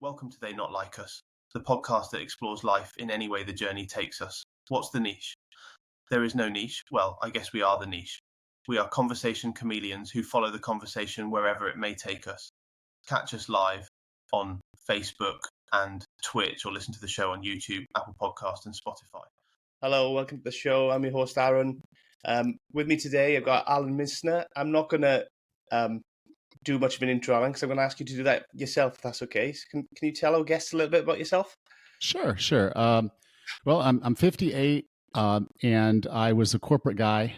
Welcome to They Not Like Us, the podcast that explores life in any way the journey takes us. What's the niche? There is no niche. Well, I guess we are the niche. We are conversation chameleons who follow the conversation wherever it may take us. Catch us live on Facebook and Twitch, or listen to the show on YouTube, Apple Podcasts and Spotify. Hello, welcome to the show. I'm your host, Aaron. With me today, I've got Allan Misner. I'm not going to do much of an intro, Alan, because I'm going to ask you to do that yourself, if that's okay. So can you tell our guests a little bit about yourself? Sure. Well, I'm 58, and I was a corporate guy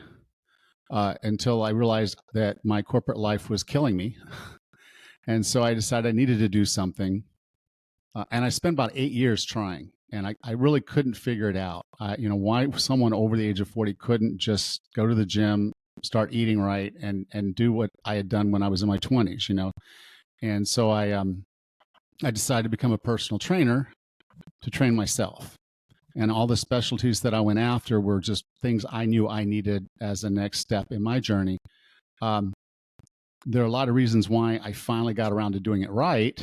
until I realized that my corporate life was killing me. And so I decided I needed to do something. And I spent about 8 years trying, and I really couldn't figure it out. Why someone over the age of 40 couldn't just go to the gym, start eating right, and do what I had done when I was in my 20s, And so I decided to become a personal trainer to train myself. And all the specialties that I went after were just things I knew I needed as a next step in my journey. There are a lot of reasons why I finally got around to doing it right,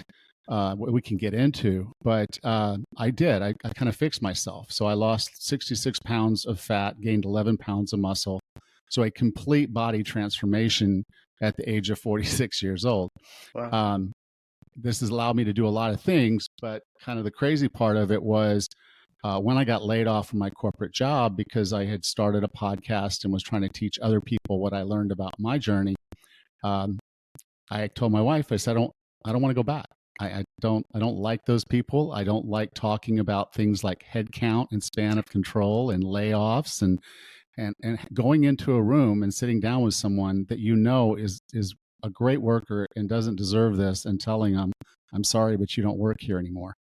we can get into, but I did. I kind of fixed myself. So I lost 66 pounds of fat, gained 11 pounds of muscle. So a complete body transformation at the age of 46 years old. Wow. This has allowed me to do a lot of things, but kind of the crazy part of it was when I got laid off from my corporate job because I had started a podcast and was trying to teach other people what I learned about my journey. I told my wife, I said, I don't want to go back. I don't like those people. I don't like talking about things like head count and span of control and layoffs and going into a room and sitting down with someone that is a great worker and doesn't deserve this and telling them, I'm sorry, but you don't work here anymore.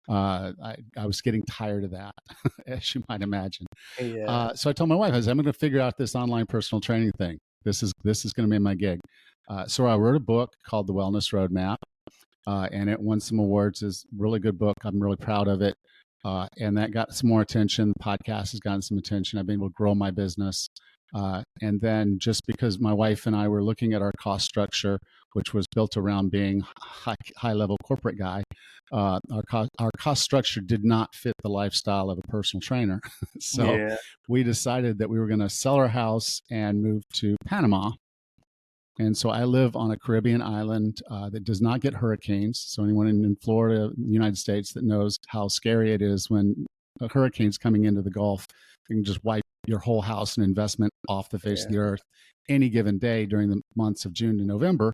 I was getting tired of that, as you might imagine. Yeah. So I told my wife, I'm going to figure out this online personal training thing. This is going to be my gig. So I wrote a book called The Wellness Roadmap, and it won some awards. It's a really good book. I'm really proud of it. And that got some more attention. The podcast has gotten some attention. I've been able to grow my business. And then just because my wife and I were looking at our cost structure, which was built around being high level corporate guy, our cost structure did not fit the lifestyle of a personal trainer. So we decided that we were going to sell our house and move to Panama. And so I live on a Caribbean island that does not get hurricanes. So anyone in Florida, the United States, that knows how scary it is when a hurricane's coming into the Gulf, it can just wipe your whole house and investment off the face of the earth any given day during the months of June to November.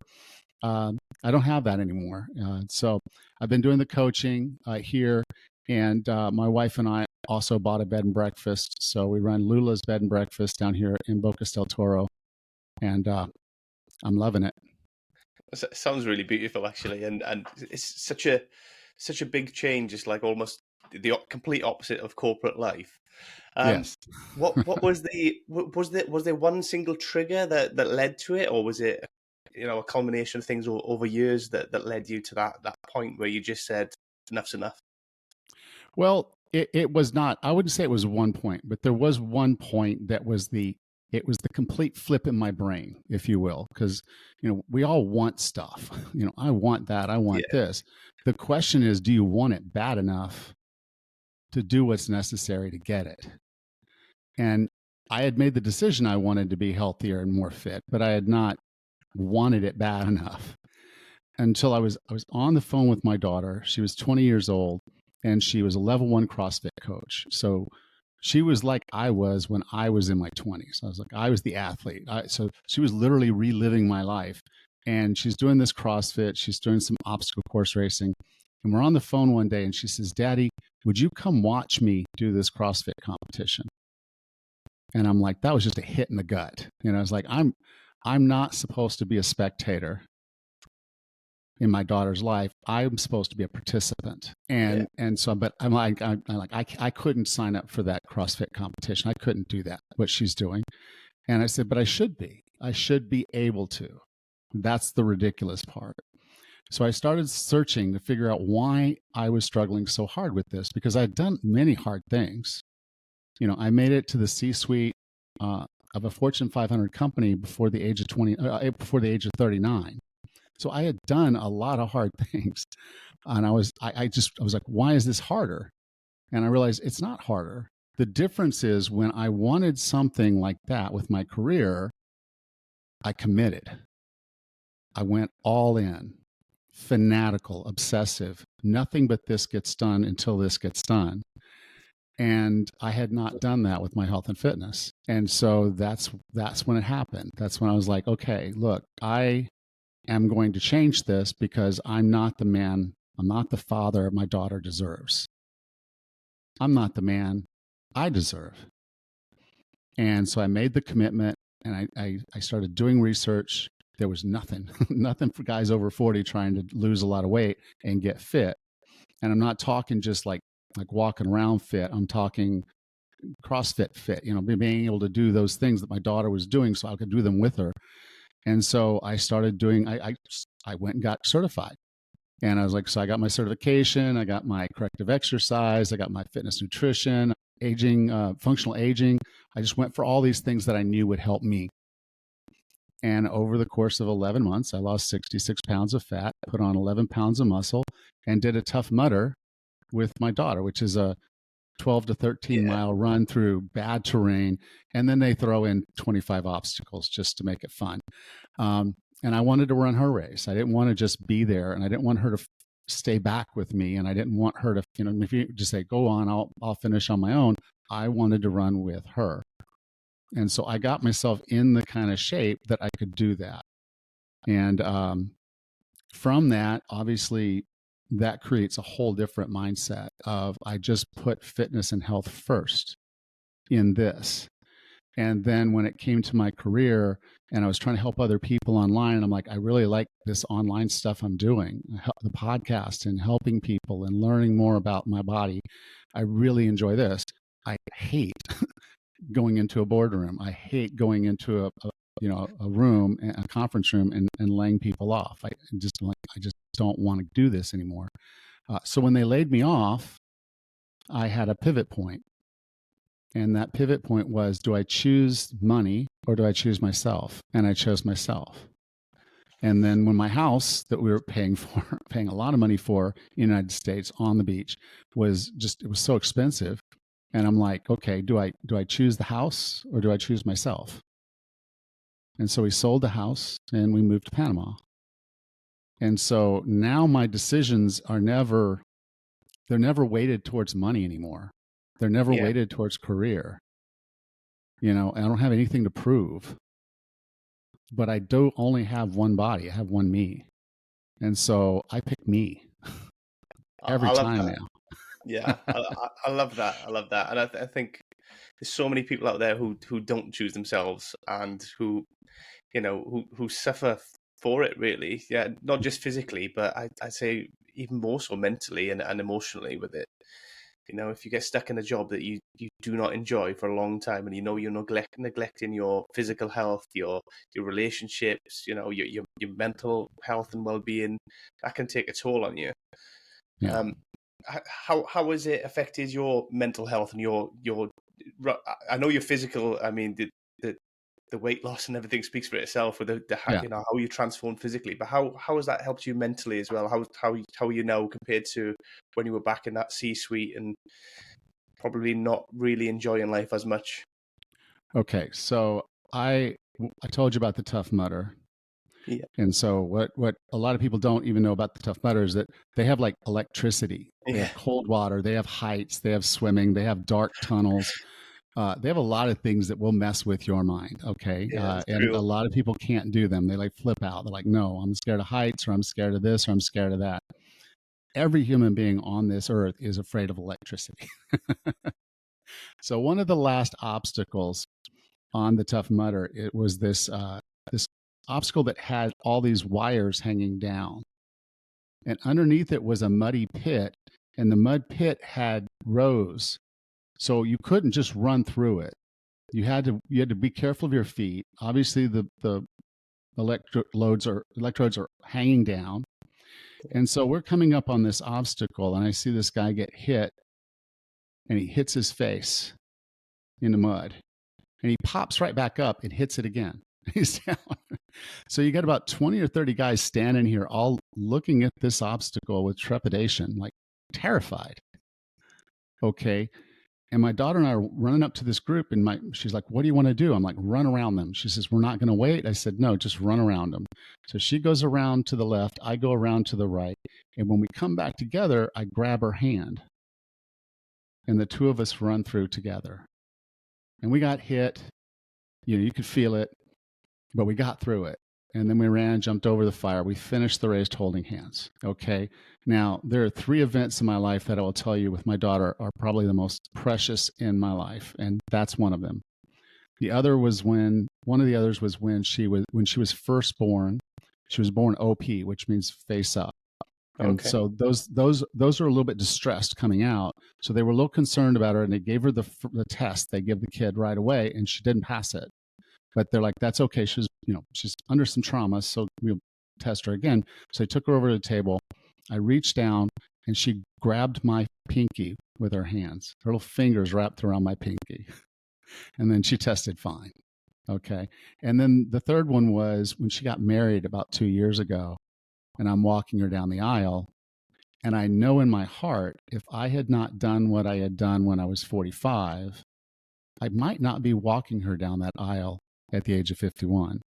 I don't have that anymore. So I've been doing the coaching here, and my wife and I also bought a bed and breakfast. So we run Lula's Bed and Breakfast down here in Bocas del Toro, and I'm loving it. It sounds really beautiful, actually, and it's such a big change. It's like almost the complete opposite of corporate life. Yes. What was there one single trigger that led to it, or was it a culmination of things over years that led you to that point where you just said enough's enough? Well, it was not. I wouldn't say it was one point, but there was one point that was it was the complete flip in my brain, if you will, because, we all want stuff. I want that. I want this. The question is, do you want it bad enough to do what's necessary to get it? And I had made the decision I wanted to be healthier and more fit, but I had not wanted it bad enough until I was on the phone with my daughter. She was 20 years old, and she was a level 1 CrossFit coach. So she was like I was when I was in my 20s. I was the athlete. So she was literally reliving my life. And she's doing this CrossFit. She's doing some obstacle course racing. And we're on the phone one day, and she says, Daddy, would you come watch me do this CrossFit competition? And I'm like, that was just a hit in the gut. I was like, I'm not supposed to be a spectator in my daughter's life. I'm supposed to be a participant. And so, but I'm like, I couldn't sign up for that CrossFit competition. I couldn't do that, what she's doing. And I said, but I should be able to. That's the ridiculous part. So I started searching to figure out why I was struggling so hard with this, because I'd done many hard things. I made it to the C-suite of a Fortune 500 company before the age of 39. So I had done a lot of hard things. And I was like, why is this harder? And I realized it's not harder. The difference is when I wanted something like that with my career, I committed. I went all in, fanatical, obsessive. Nothing but this gets done until this gets done. And I had not done that with my health and fitness. And so that's when it happened. That's when I was like, okay, look, I am going to change this because I'm not the man, I'm not the father my daughter deserves. I'm not the man I deserve. And so I made the commitment, and I started doing research. There was nothing for guys over 40 trying to lose a lot of weight and get fit. And I'm not talking just like walking around fit. I'm talking CrossFit fit, being able to do those things that my daughter was doing so I could do them with her. And so I started doing, I went and got certified. And I was like, so I got my certification, I got my corrective exercise, I got my fitness nutrition, aging, functional aging. I just went for all these things that I knew would help me. And over the course of 11 months, I lost 66 pounds of fat, put on 11 pounds of muscle, and did a Tough Mudder with my daughter, which is a 12 to 13 mile run through bad terrain. And then they throw in 25 obstacles just to make it fun. And I wanted to run her race. I didn't want to just be there, and I didn't want her to stay back with me. And I didn't want her to, if you just say, go on, I'll finish on my own. I wanted to run with her. And so I got myself in the kind of shape that I could do that. And from that, obviously, that creates a whole different mindset of I just put fitness and health first in this. And then when it came to my career and I was trying to help other people online, and I'm like, I really like this online stuff I'm doing, the podcast and helping people and learning more about my body. I really enjoy this. I hate going into a boardroom. I hate going into a room, a conference room, and laying people off. I just don't want to do this anymore. So when they laid me off, I had a pivot point. And that pivot point was, do I choose money or do I choose myself? And I chose myself. And then when my house that we were paying a lot of money for in the United States on the beach it was so expensive. And I'm like, okay, do I choose the house or do I choose myself? And so we sold the house and we moved to Panama. And so now my decisions they're never weighted towards money anymore. They're never weighted towards career. I don't have anything to prove, but I don't only have one body. I have one me. And so I pick me every time now. Yeah, I love that. I love that. And I think there's so many people out there who don't choose themselves and who suffer for it, really. Yeah, not just physically, but I'd say even more so mentally and emotionally with it. If you get stuck in a job that you do not enjoy for a long time, and you're neglecting your physical health, your relationships, your mental health and well-being, that can take a toll on you. Yeah. How has it affected your mental health and your I know your physical, I mean the weight loss and everything speaks for itself with how you transform physically, but how has that helped you mentally as well? How are you now compared to when you were back in that C-suite and probably not really enjoying life as much? Okay, so I told you about the Tough Mudder. Yeah. And so what a lot of people don't even know about the Tough Mudder is that they have like electricity, they have cold water, they have heights, they have swimming, they have dark tunnels. They have a lot of things that will mess with your mind. Okay. And a lot of people can't do them. They like flip out. They're like, no, I'm scared of heights, or I'm scared of this, or I'm scared of that. Every human being on this earth is afraid of electricity. So one of the last obstacles on the Tough Mudder, it was this obstacle that had all these wires hanging down. And underneath it was a muddy pit, and the mud pit had rows. So you couldn't just run through it. You had to be careful of your feet. Obviously, the electrodes are hanging down. And so we're coming up on this obstacle, and I see this guy get hit, and he hits his face in the mud. And he pops right back up and hits it again. He's down. So you got about 20 or 30 guys standing here, all looking at this obstacle with trepidation, like terrified. Okay. And my daughter and I are running up to this group, and she's like, "What do you want to do?" I'm like, "Run around them." She says, "We're not going to wait." I said, "No, just run around them." So she goes around to the left, I go around to the right. And when we come back together, I grab her hand, and the two of us run through together. And we got hit. You could feel it, but we got through it. And then we ran, jumped over the fire. We finished the race holding hands. Okay. Now, there are 3 events in my life that I will tell you with my daughter are probably the most precious in my life. And that's one of them. The other was one of the others was when she was first born. She was born OP, which means face up. And so those are a little bit distressed coming out. So they were a little concerned about her, and they gave her the test they give the kid right away, and she didn't pass it. But they're like, that's okay. She's under some trauma, so we'll test her again. So I took her over to the table. I reached down, and she grabbed my pinky with her hands. Her little fingers wrapped around my pinky. And then she tested fine. Okay. And then the third one was when she got married about 2 years ago, and I'm walking her down the aisle. And I know in my heart, if I had not done what I had done when I was 45, I might not be walking her down that aisle at the age of 51.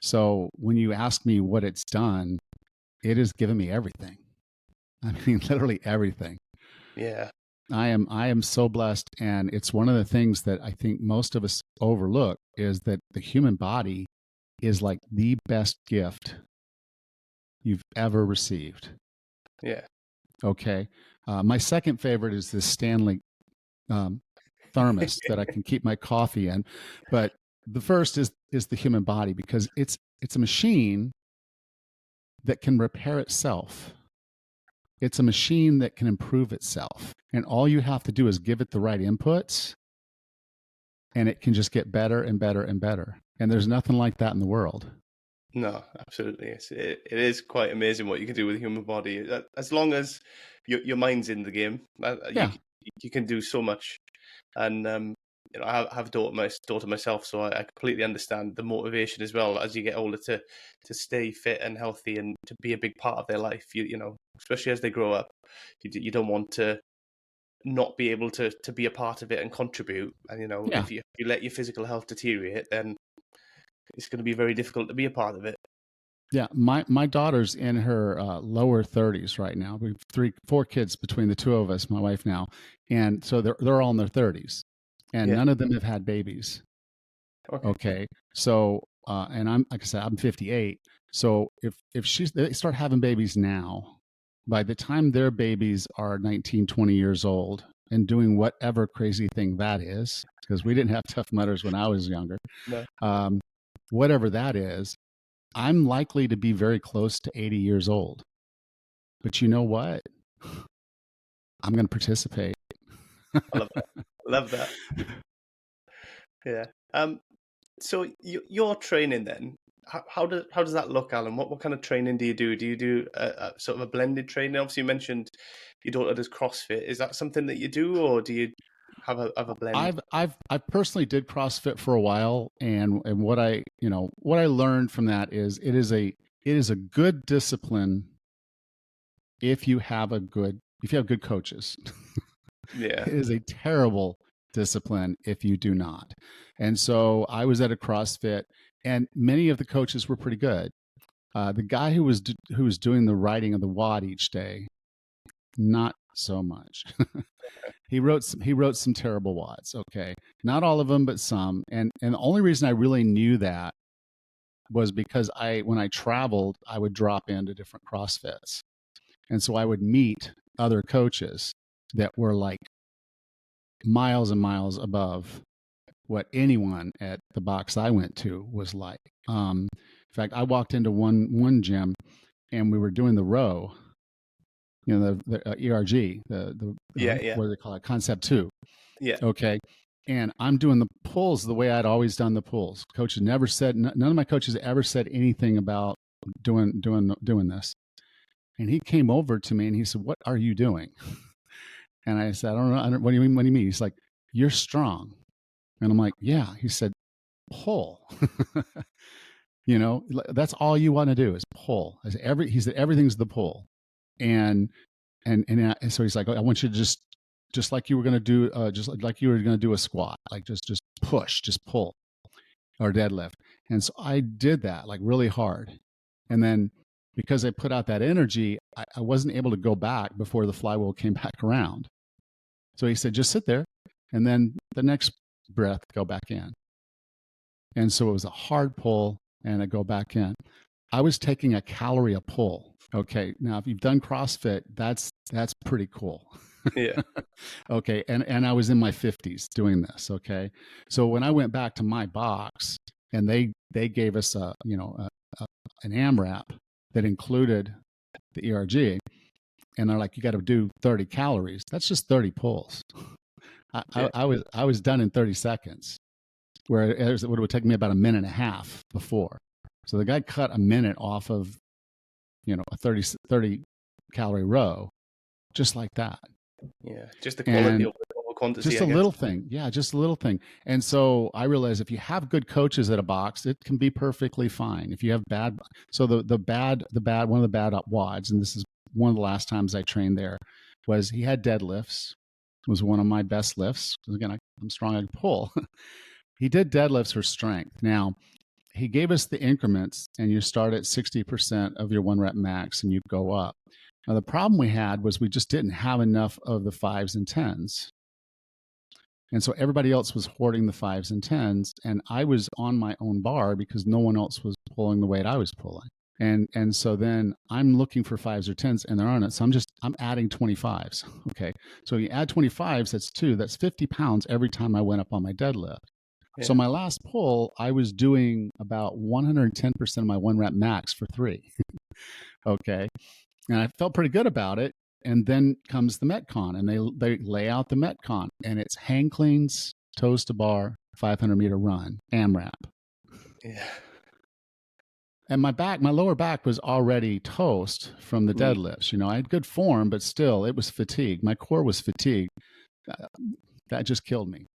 So when you ask me what it's done, it has given me everything. I mean, literally everything. Yeah. I am so blessed. And it's one of the things that I think most of us overlook is that the human body is like the best gift you've ever received. Yeah. Okay. My second favorite is this Stanley thermos that I can keep my coffee in. But the first is the human body, because it's a machine that can repair itself. It's a machine that can improve itself. And all you have to do is give it the right inputs, and it can just get better and better and better. And there's nothing like that in the world. No, absolutely. It is quite amazing what you can do with the human body. As long as your mind's in the game, you can do so much. And I have a daughter myself, so I completely understand the motivation as well as you get older to stay fit and healthy and to be a big part of their life. Especially as they grow up, you don't want to not be able to be a part of it and contribute. And if you let your physical health deteriorate, then it's going to be very difficult to be a part of it. Yeah, my daughter's in her lower 30s right now. We have 4 kids between the two of us, my wife now, and so they're all in their 30s, and none of them have had babies. Okay. So and I'm, like I said, I'm 58. So if they start having babies now, by the time their babies are 19, 20 years old and doing whatever crazy thing that is, because we didn't have Tough Mudders when I was younger. No. Whatever that is, I'm likely to be very close to 80 years old. But you know what? I'm going to participate. I love that. Yeah. So your training then, how does that look, Alan? What kind of training do you do? Do you do a sort of a blended training? Obviously, you mentioned your daughter does CrossFit. Is that something that you do, or do you have a blend? I personally did CrossFit for a while, and what I learned from that is it is a good discipline if you have good coaches. Yeah. It is a terrible discipline if you do not. And so I was at a CrossFit, and many of the coaches were pretty good. The guy who was doing the writing of the WOD each day, not so much. He wrote some terrible WODs. Okay, not all of them, but some. And the only reason I really knew that was because when I traveled, I would drop into different CrossFits, and so I would meet other coaches that were like miles and miles above what anyone at the box I went to was like. In fact, I walked into one gym, and we were doing the row. The ERG, what do they call it? Concept 2. Yeah. Okay. And I'm doing the pulls the way I'd always done the pulls. Coaches never said, none of my coaches ever said anything about doing this. And he came over to me and he said, "What are you doing?" And I said, I don't know. What do you mean? He's like, "You're strong." And I'm like, "Yeah." He said, pull. That's all you want to do is pull. He said, everything's the pull. And so he's like, I want you to just like you were going to do, just like you were going to do a squat, like just push, just pull or deadlift. And so I did that like really hard. And then because I put out that energy, I wasn't able to go back before the flywheel came back around. So he said, just sit there. And then the next breath, go back in. And so it was a hard pull and I go back in. I was taking a calorie a pull. Okay. Now, if you've done CrossFit, that's pretty cool. Yeah. Okay. And I was in my 50s doing this. Okay. So when I went back to my box and they gave us an AMRAP that included the ERG, and they're like, you got to do 30 calories. That's just 30 pulls. I was done in 30 seconds, where it would take me about a minute and a half before. So the guy cut a minute off of, a 30 calorie row, just like that. Yeah, just the quality over quantity. Just a little thing. Yeah, just a little thing. And so I realized if you have good coaches at a box, it can be perfectly fine. If you have bad, so one of the bad WODs, and this is one of the last times I trained there, was he had deadlifts. It was one of my best lifts. Again, I'm strong, I can pull. He did deadlifts for strength. Now, he gave us the increments, and you start at 60% of your 1 rep max, and you go up. Now, the problem we had was we just didn't have enough of the 5s and 10s. And so everybody else was hoarding the 5s and 10s, and I was on my own bar because no one else was pulling the weight I was pulling. And so then I'm looking for 5s or 10s, and there aren't. So I'm adding 25s. Okay. So you add 25s, that's 50 pounds every time I went up on my deadlift. Yeah. So my last pull, I was doing about 110% of my 1 rep max for 3. Okay. And I felt pretty good about it. And then comes the Metcon, and they lay out the Metcon, and it's hang cleans, toes to bar, 500-meter run, AMRAP. Yeah. And my lower back was already toast from the deadlifts. I had good form, but still, it was fatigued. My core was fatigued. That just killed me.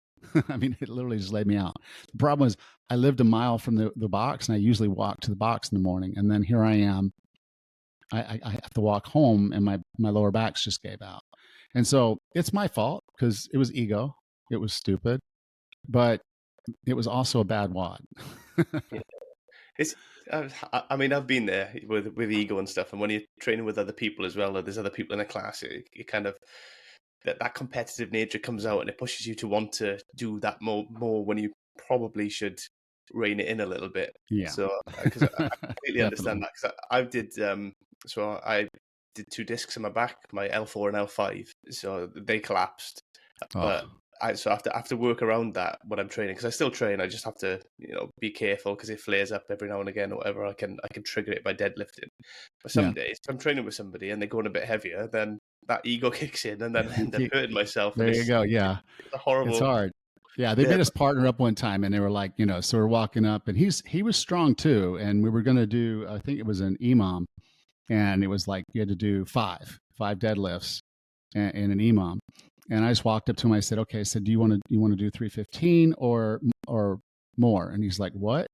I mean, it literally just laid me out. The problem was I lived a mile from the box, and I usually walk to the box in the morning. And then here I am. I have to walk home, and my lower backs just gave out. And so it's my fault because it was ego. It was stupid. But it was also a bad WOD. Yeah. I've been there with ego and stuff. And when you're training with other people as well, or there's other people in a class, it kind of, that competitive nature comes out, and it pushes you to want to do that more when you probably should rein it in a little bit. Yeah. So because I completely understand that, because I did I did 2 discs in my back, my L4 and L5, so they collapsed. But I have to work around that when I'm training, because I still train. I just have to be careful, because it flares up every now and again or whatever. I can trigger it by deadlifting. But some days, if I'm training with somebody and they're going a bit heavier, then that ego kicks in, and then I end up hurting myself. There you go. Yeah, it's horrible. It's hard. Yeah, they made us partner up one time, and they were like, so we're walking up, and he was strong too, and we were going to do, I think it was an EMOM, and it was like you had to do 5 deadlifts in an EMOM. And I just walked up to him. I said, "Okay." I said, "Do you want to do 315 or more?" And he's like, "What?"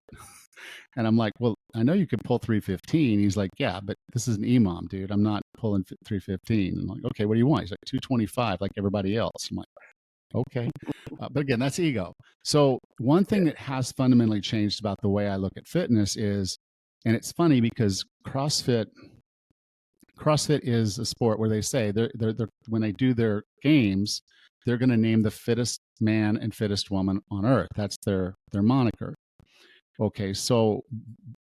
And I'm like, "Well, I know you could pull 315." He's like, "Yeah, but this is an EMOM, dude. I'm not pulling 315." I'm like, "Okay, what do you want?" He's like, 225, like everybody else. I'm like, "Okay." But again, that's ego. So one thing that has fundamentally changed about the way I look at fitness is, and it's funny because CrossFit is a sport where they say they're when they do their games, they're going to name the fittest man and fittest woman on earth. That's their moniker. Okay, so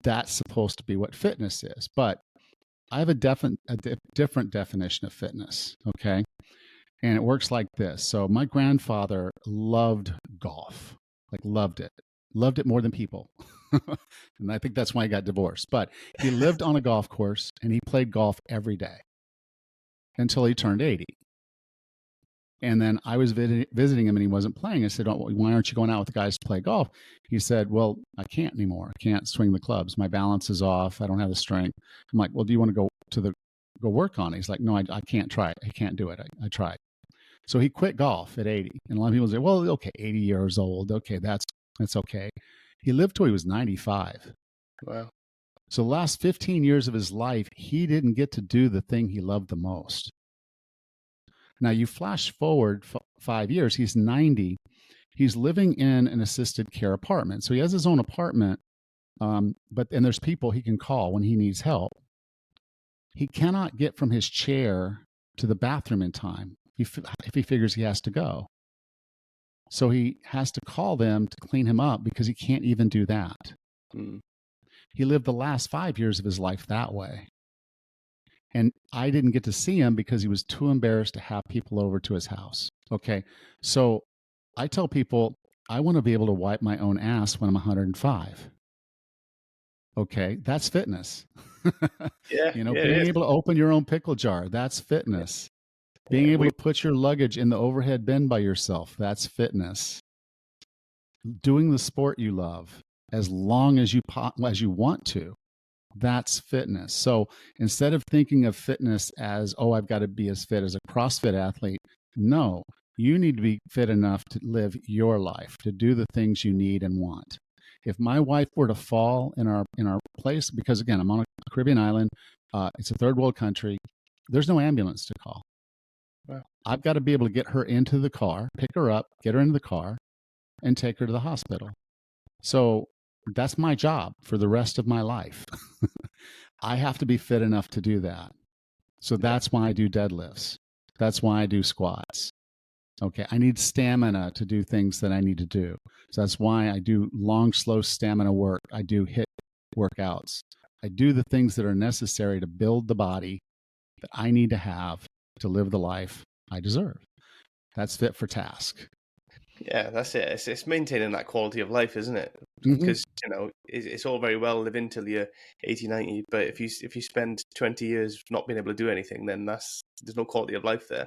that's supposed to be what fitness is. But I have a different definition of fitness. Okay, and it works like this. So my grandfather loved golf, like loved it more than people. And I think that's why he got divorced. But he lived on a golf course, and he played golf every day until he turned 80. And then I was visiting him, and he wasn't playing. I said, "Why aren't you going out with the guys to play golf?" He said, "Well, I can't anymore. I can't swing the clubs. My balance is off. I don't have the strength." I'm like, "Well, do you want to go work on it?" He's like, "No, I can't try it. I can't do it. I tried." So he quit golf at 80. And a lot of people say, "Well, okay, 80 years old. Okay, that's okay." He lived till he was 95. Wow. So the last 15 years of his life, he didn't get to do the thing he loved the most. Now you flash forward 5 years, he's 90. He's living in an assisted care apartment. So he has his own apartment, and there's people he can call when he needs help. He cannot get from his chair to the bathroom in time if he figures he has to go. So he has to call them to clean him up because he can't even do that. He lived the last 5 years of his life that way. And I didn't get to see him because he was too embarrassed to have people over to his house. Okay, so I tell people I want to be able to wipe my own ass when I'm 105. Okay, that's fitness. Yeah, being able to open your own pickle jar, that's fitness. Being able to put your luggage in the overhead bin by yourself, that's fitness. Doing the sport you love as long as you want to, that's fitness. So instead of thinking of fitness as, oh, I've got to be as fit as a CrossFit athlete, no, you need to be fit enough to live your life, to do the things you need and want. If my wife were to fall in our place, because again, I'm on a Caribbean island, it's a third world country, there's no ambulance to call. Wow. I've got to be able to get her into the car, pick her up, get her into the car, and take her to the hospital. So that's my job for the rest of my life. I have to be fit enough to do that. So that's why I do deadlifts. That's why I do squats. Okay, I need stamina to do things that I need to do. So that's why I do long, slow stamina work. I do HIIT workouts. I do the things that are necessary to build the body that I need to have to live the life I deserve. That's fit for task. Yeah, that's it. It's maintaining that quality of life, isn't it? Because, it's all very well living till you're 80, 90, but if you spend 20 years not being able to do anything, then there's no quality of life there.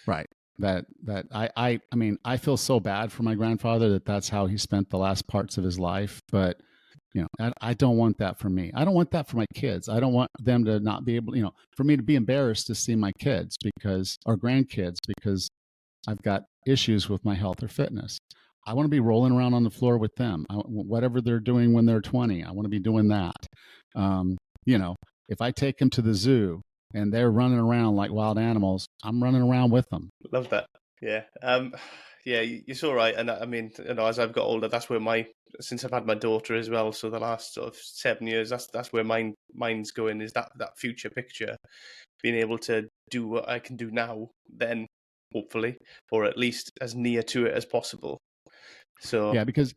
Right. I mean, I feel so bad for my grandfather that's how he spent the last parts of his life. But, I don't want that for me. I don't want that for my kids. I don't want them to not be able, for me to be embarrassed to see my kids or grandkids because I've got issues with my health or fitness. I want to be rolling around on the floor with them. Whatever they're doing when they're 20, I want to be doing that. If I take them to the zoo and they're running around like wild animals, I'm running around with them. Love that. Yeah. You're so right. And I mean, as I've got older, that's where since I've had my daughter as well, so the last sort of 7 years, that's where mine's going, is that future picture, being able to do what I can do now, then hopefully, or at least as near to it as possible. So yeah, because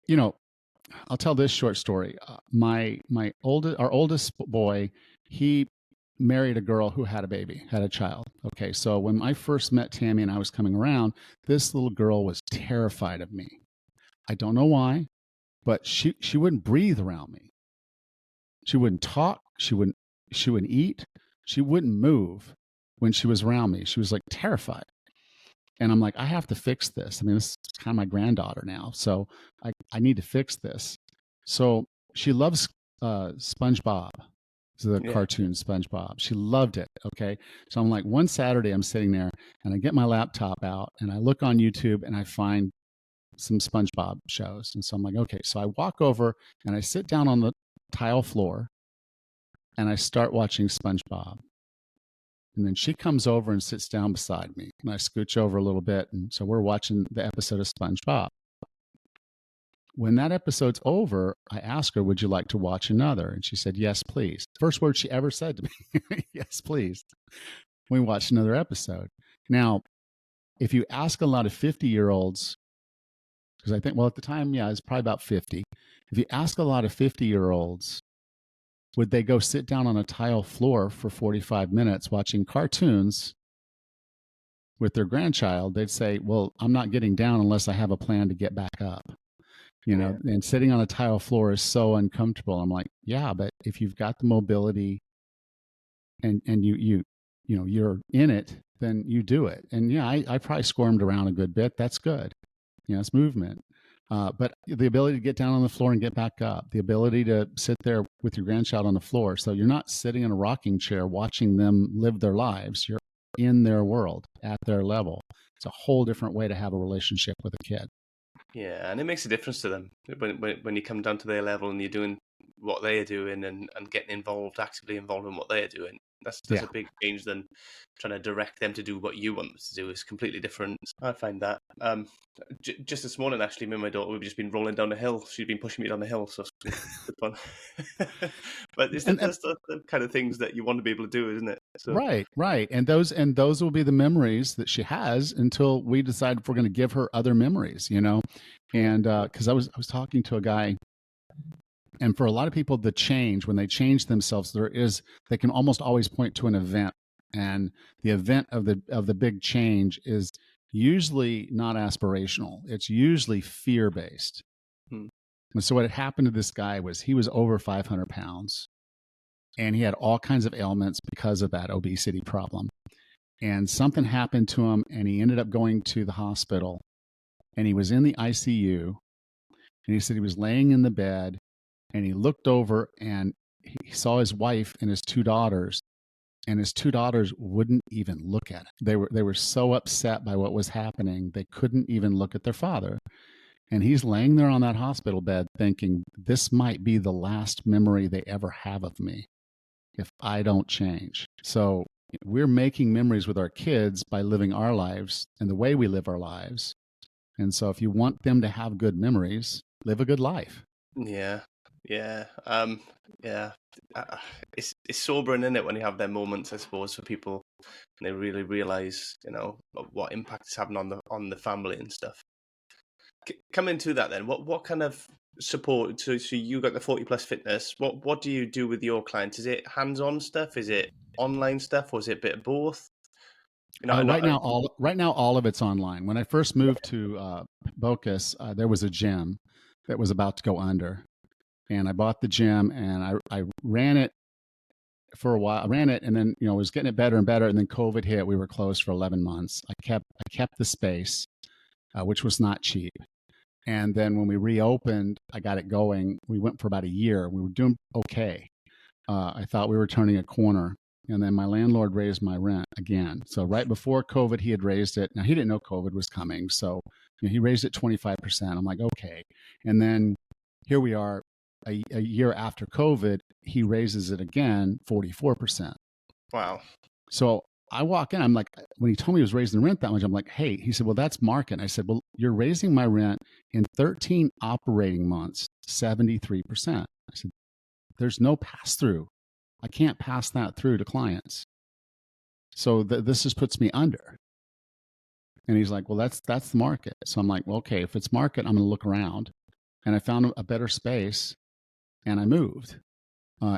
I'll tell this short story. Our oldest boy, he married a girl who had a child. Okay, so when I first met Tammy and I was coming around, this little girl was terrified of me. I don't know why, but she wouldn't breathe around me. She wouldn't talk. She wouldn't eat. She wouldn't move when she was around me. She was like terrified. And I'm like, I have to fix this. I mean, this is kind of my granddaughter now, so I need to fix this. So she loves SpongeBob, the cartoon SpongeBob. She loved it. Okay, so I'm like, one Saturday I'm sitting there and I get my laptop out and I look on YouTube and I find some SpongeBob shows. And so I'm like, okay, so I walk over and I sit down on the tile floor and I start watching SpongeBob. And then she comes over and sits down beside me. And I scooch over a little bit. And so we're watching the episode of SpongeBob. When that episode's over, I asked her, would you like to watch another? And she said, yes, please. First word she ever said to me, yes, please. We watched another episode. Now, if you ask a lot of 50-year-olds, because I think, well, at the time, it's probably about 50. If you ask a lot of 50-year-olds, would they go sit down on a tile floor for 45 minutes watching cartoons with their grandchild? They'd say, well, I'm not getting down unless I have a plan to get back up. And sitting on a tile floor is so uncomfortable. I'm like, yeah, but if you've got the mobility and you're in it, then you do it. And I probably squirmed around a good bit. That's good. It's movement. But the ability to get down on the floor and get back up, the ability to sit there with your grandchild on the floor. So you're not sitting in a rocking chair watching them live their lives. You're in their world at their level. It's a whole different way to have a relationship with a kid. Yeah, and it makes a difference to them when you come down to their level and you're doing what they're doing and getting involved, actively involved in what they're doing. That's Yeah. a big change than trying to direct them to do what you want them to do. It's completely different. I find that. Just this morning, actually, me and my daughter, we've just been rolling down the hill. She's been pushing me down the hill, so it's been good fun. But that's the kind of things that you want to be able to do, isn't it? So. Right. And those will be the memories that she has until we decide if we're going to give her other memories, you know? And because I was talking to a guy, and for a lot of people, the change, when they change themselves, they can almost always point to an event. And the event of the big change is usually not aspirational. It's usually fear-based. And so what had happened to this guy was he was over 500 pounds and he had all kinds of ailments because of that obesity problem. And something happened to him and he ended up going to the hospital and he was in the ICU and he said he was laying in the bed and he looked over and he saw his wife and his two daughters, and his two daughters wouldn't even look at it. They were so upset by what was happening, they couldn't even look at their father. And he's laying there on that hospital bed thinking, this might be the last memory they ever have of me if I don't change. So we're making memories with our kids by living our lives and the way we live our lives. And so if you want them to have good memories, live a good life. Yeah. Yeah. It's sobering, isn't it, when you have their moments, I suppose, for people and they really realize, what impact it's having on the family and stuff. Coming to that then, what kind of support? So you got the 40 Plus Fitness. What do you do with your clients? Is it hands-on stuff? Is it online stuff? Or is it a bit of both? Right now, all of it's online. When I first moved to Bocas, there was a gym that was about to go under, and I bought the gym and I ran it for a while. I ran it, and then was getting it better and better. And then COVID hit. We were closed for 11 months. I kept the space, which was not cheap. And then when we reopened, I got it going. We went for about a year. We were doing okay. I thought we were turning a corner. And then my landlord raised my rent again. So right before COVID, he had raised it. Now, he didn't know COVID was coming. So he raised it 25%. I'm like, okay. And then here we are a year after COVID, he raises it again, 44%. Wow. So I walk in, I'm like, when he told me he was raising the rent that much, I'm like, hey, he said, well, that's market. I said, well, you're raising my rent in 13 operating months, 73%. I said, there's no pass through. I can't pass that through to clients. So this just puts me under. And he's like, well, that's the market. So I'm like, well, okay, if it's market, I'm going to look around. And I found a better space and I moved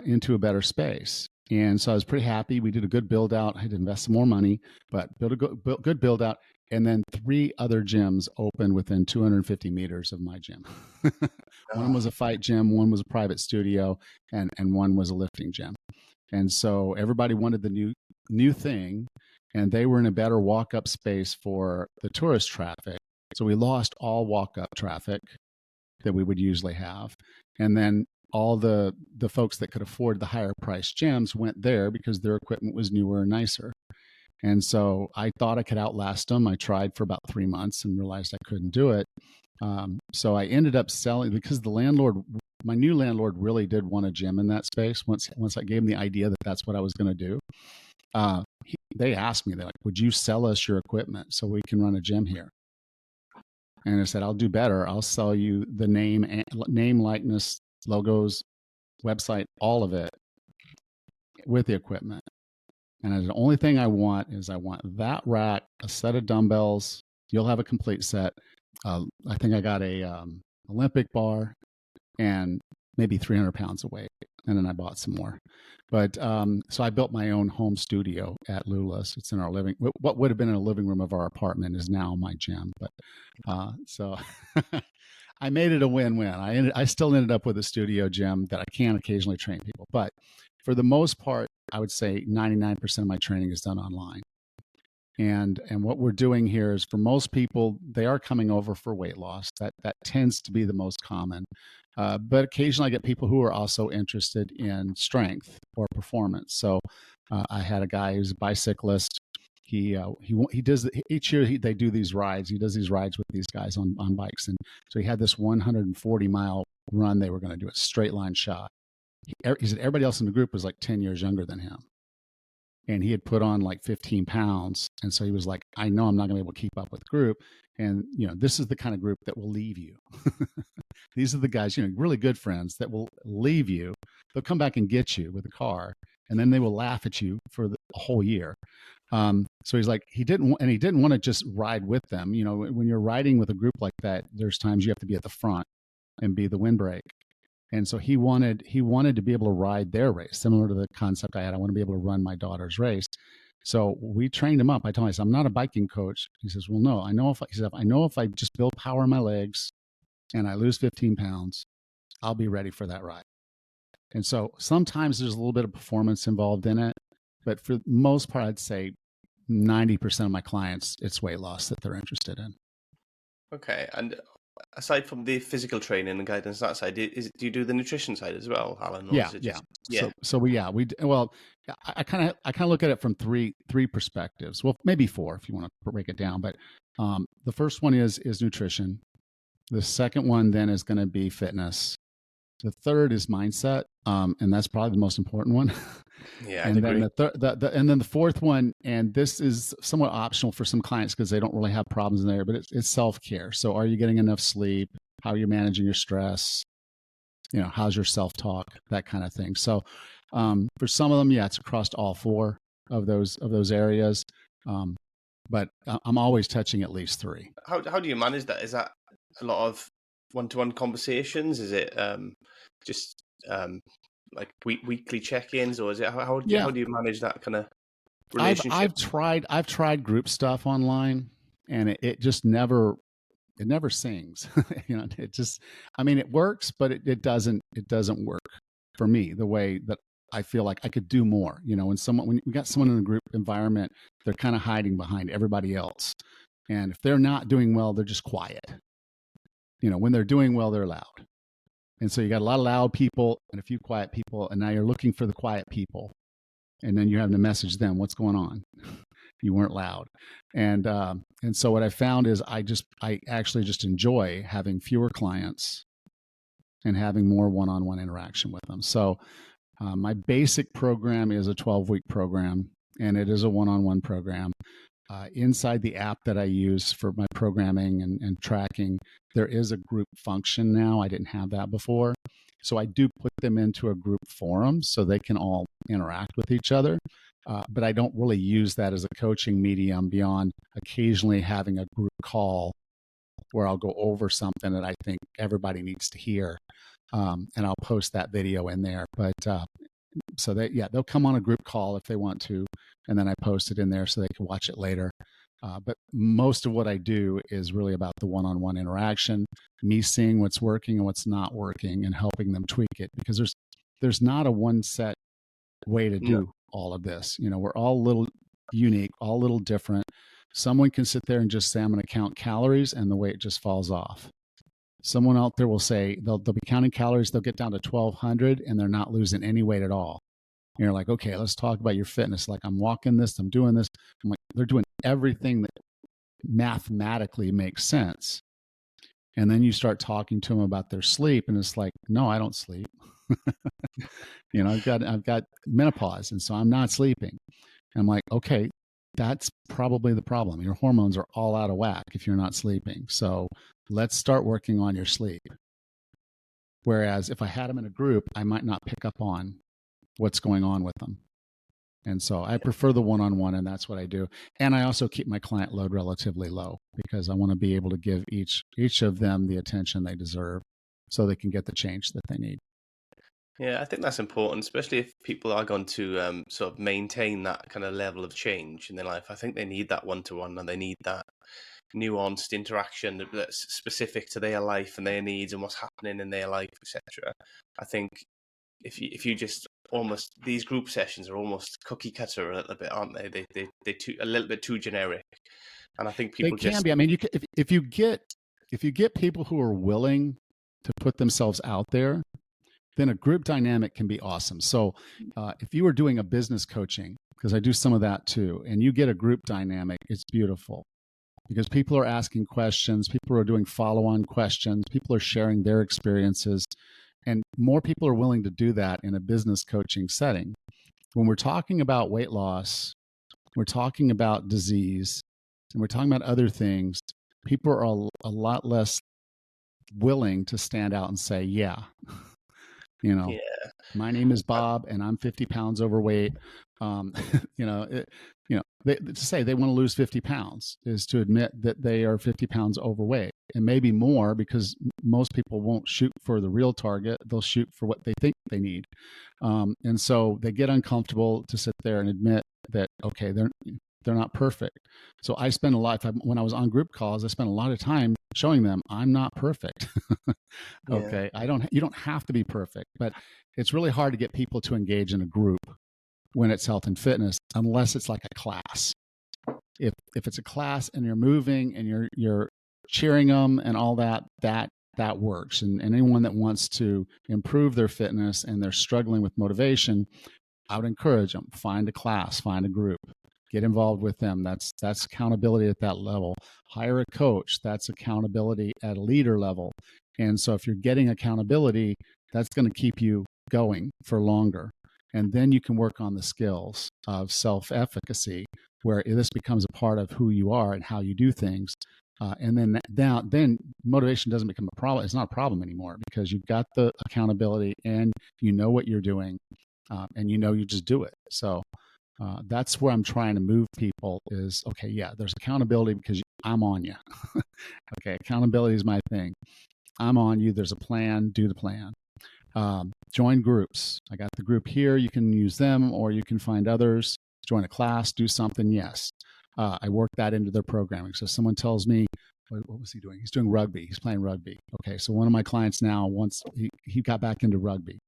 into a better space. And so I was pretty happy. We did a good build out. I had to invest some more money, but built a good build out. And then 3 other gyms opened within 250 meters of my gym. One was a fight gym, one was a private studio, and one was a lifting gym. And so everybody wanted the new thing, and they were in a better walk-up space for the tourist traffic. So we lost all walk-up traffic that we would usually have. And then all the folks that could afford the higher priced gyms went there because their equipment was newer and nicer. And so I thought I could outlast them. I tried for about 3 months and realized I couldn't do it. So I ended up selling because my new landlord really did want a gym in that space. Once I gave him the idea that that's what I was going to do, they asked me, they're like, would you sell us your equipment so we can run a gym here? And I said, I'll do better. I'll sell you the name, likeness, logos, website, all of it with the equipment. And the only thing I want is that rack, a set of dumbbells. You'll have a complete set. I think I got a Olympic bar and maybe 300 pounds of weight. And then I bought some more. But so I built my own home studio at Lula's. It's in our what would have been in a living room of our apartment is now my gym. But so I made it a win-win. I still ended up with a studio gym that I can occasionally train people. But for the most part, I would say 99% of my training is done online. And what we're doing here is for most people, they are coming over for weight loss. That tends to be the most common. But occasionally I get people who are also interested in strength or performance. So I had a guy who's a bicyclist. he does each year they do these rides. He does these rides with these guys on bikes, and so he had this 140-mile run they were going to do, a straight line shot. He said everybody else in the group was like 10 years younger than him, and he had put on like 15 pounds, and so he was like, I know I'm not going to be able to keep up with the group, and this is the kind of group that will leave you. These are the guys, really good friends that will leave you. They'll come back and get you with a car, and then they will laugh at you for the whole year. So he's like, he didn't want to just ride with them. When you're riding with a group like that, there's times you have to be at the front and be the windbreak. And so he wanted to be able to ride their race, similar to the concept I had. I want to be able to run my daughter's race. So we trained him up. I told him, I said, I'm not a biking coach. He says, well, no, I know if I just build power in my legs and I lose 15 pounds, I'll be ready for that ride. And so sometimes there's a little bit of performance involved in it, but for the most part, I'd say 90% of my clients, it's weight loss that they're interested in. Okay. And aside from the physical training and guidance that side, do you do the nutrition side as well, Alan? Yeah. I kind of look at it from three perspectives. Well, maybe four if you want to break it down. But the first one is nutrition. The second one then is going to be fitness. The third is mindset, and that's probably the most important one. Yeah, and then the fourth one, and this is somewhat optional for some clients because they don't really have problems in there, but it's self-care. So are you getting enough sleep? How are you managing your stress? How's your self-talk? That kind of thing. So for some of them, it's across all four of those areas. But I'm always touching at least three. How do you manage that? Is that a lot of one-to-one conversations? Is it just like weekly check-ins, or is it how do you manage that kind of relationship? I've tried group stuff online, and it just never sings. It works, but it doesn't work for me the way that I feel like I could do more. When we got someone in a group environment, they're kind of hiding behind everybody else, and if they're not doing well, they're just quiet. When they're doing well, they're loud. And so you got a lot of loud people and a few quiet people, and now you're looking for the quiet people. And then you're having to message them, what's going on? You weren't loud. And so what I found is I actually just enjoy having fewer clients and having more one-on-one interaction with them. So my basic program is a 12-week program, and it is a one-on-one program. Inside the app that I use for my programming and tracking, there is a group function now. I didn't have that before. So I do put them into a group forum so they can all interact with each other. But I don't really use that as a coaching medium beyond occasionally having a group call where I'll go over something that I think everybody needs to hear. And I'll post that video in there. But so they'll come on a group call if they want to, and then I post it in there so they can watch it later. But most of what I do is really about the one-on-one interaction, me seeing what's working and what's not working and helping them tweak it, because there's not a one set way to do all of this. We're all a little unique, all a little different. Someone can sit there and just say, I'm going to count calories, and the weight just falls off. Someone out there will say they'll be counting calories, they'll get down to 1,200 and they're not losing any weight at all. And you're like, okay, let's talk about your fitness. Like, I'm walking this, I'm doing this. I'm like, they're doing everything that mathematically makes sense. And then you start talking to them about their sleep, and it's like, no, I don't sleep. I've got menopause, and so I'm not sleeping. And I'm like, okay, that's probably the problem. Your hormones are all out of whack if you're not sleeping. So let's start working on your sleep. Whereas if I had them in a group, I might not pick up on what's going on with them. And so I prefer the one-on-one, and that's what I do. And I also keep my client load relatively low because I want to be able to give each of them the attention they deserve so they can get the change that they need. Yeah, I think that's important, especially if people are going to sort of maintain that kind of level of change in their life. I think they need that one-to-one, and they need that nuanced interaction that's specific to their life and their needs and what's happening in their life, etc. I think if you just almost, these group sessions are almost cookie cutter a little bit, aren't they? They're a little bit too generic, and I think people they can be. I mean, if you get people who are willing to put themselves out there, then a group dynamic can be awesome. So if you were doing a business coaching, because I do some of that too, and you get a group dynamic, it's beautiful because people are asking questions, people are doing follow-on questions, people are sharing their experiences, and more people are willing to do that in a business coaching setting. When we're talking about weight loss, we're talking about disease, and we're talking about other things, people are a lot less willing to stand out and say, yeah, my name is Bob and I'm 50 pounds overweight. To say they want to lose 50 pounds is to admit that they are 50 pounds overweight, and maybe more, because most people won't shoot for the real target. They'll shoot for what they think they need. And so they get uncomfortable to sit there and admit that, okay, they're not perfect. So I spend a lot of time when I was on group calls, I spent a lot of time showing them I'm not perfect. Okay. You don't have to be perfect, but it's really hard to get people to engage in a group when it's health and fitness, unless it's like a class. If it's a class and you're moving and you're cheering them and all that works. And anyone that wants to improve their fitness and they're struggling with motivation, I would encourage them, find a class, find a group, get involved with them. That's accountability at that level. Hire a coach. That's accountability at a leader level. And so if you're getting accountability, that's going to keep you going for longer. And then you can work on the skills of self-efficacy, where this becomes a part of who you are and how you do things. And then motivation doesn't become a problem. It's not a problem anymore because you've got the accountability and you know what you're doing, and you just do it. So that's where I'm trying to move people is, okay, yeah, there's accountability because I'm on you. Okay, accountability is my thing. I'm on you. There's a plan. Do the plan. Join groups. I got the group here. You can use them or you can find others. Join a class, do something. Yes. I work that into their programming. So someone tells me, what was he doing? He's doing rugby. He's playing rugby. Okay. So one of my clients now, once he got back into rugby,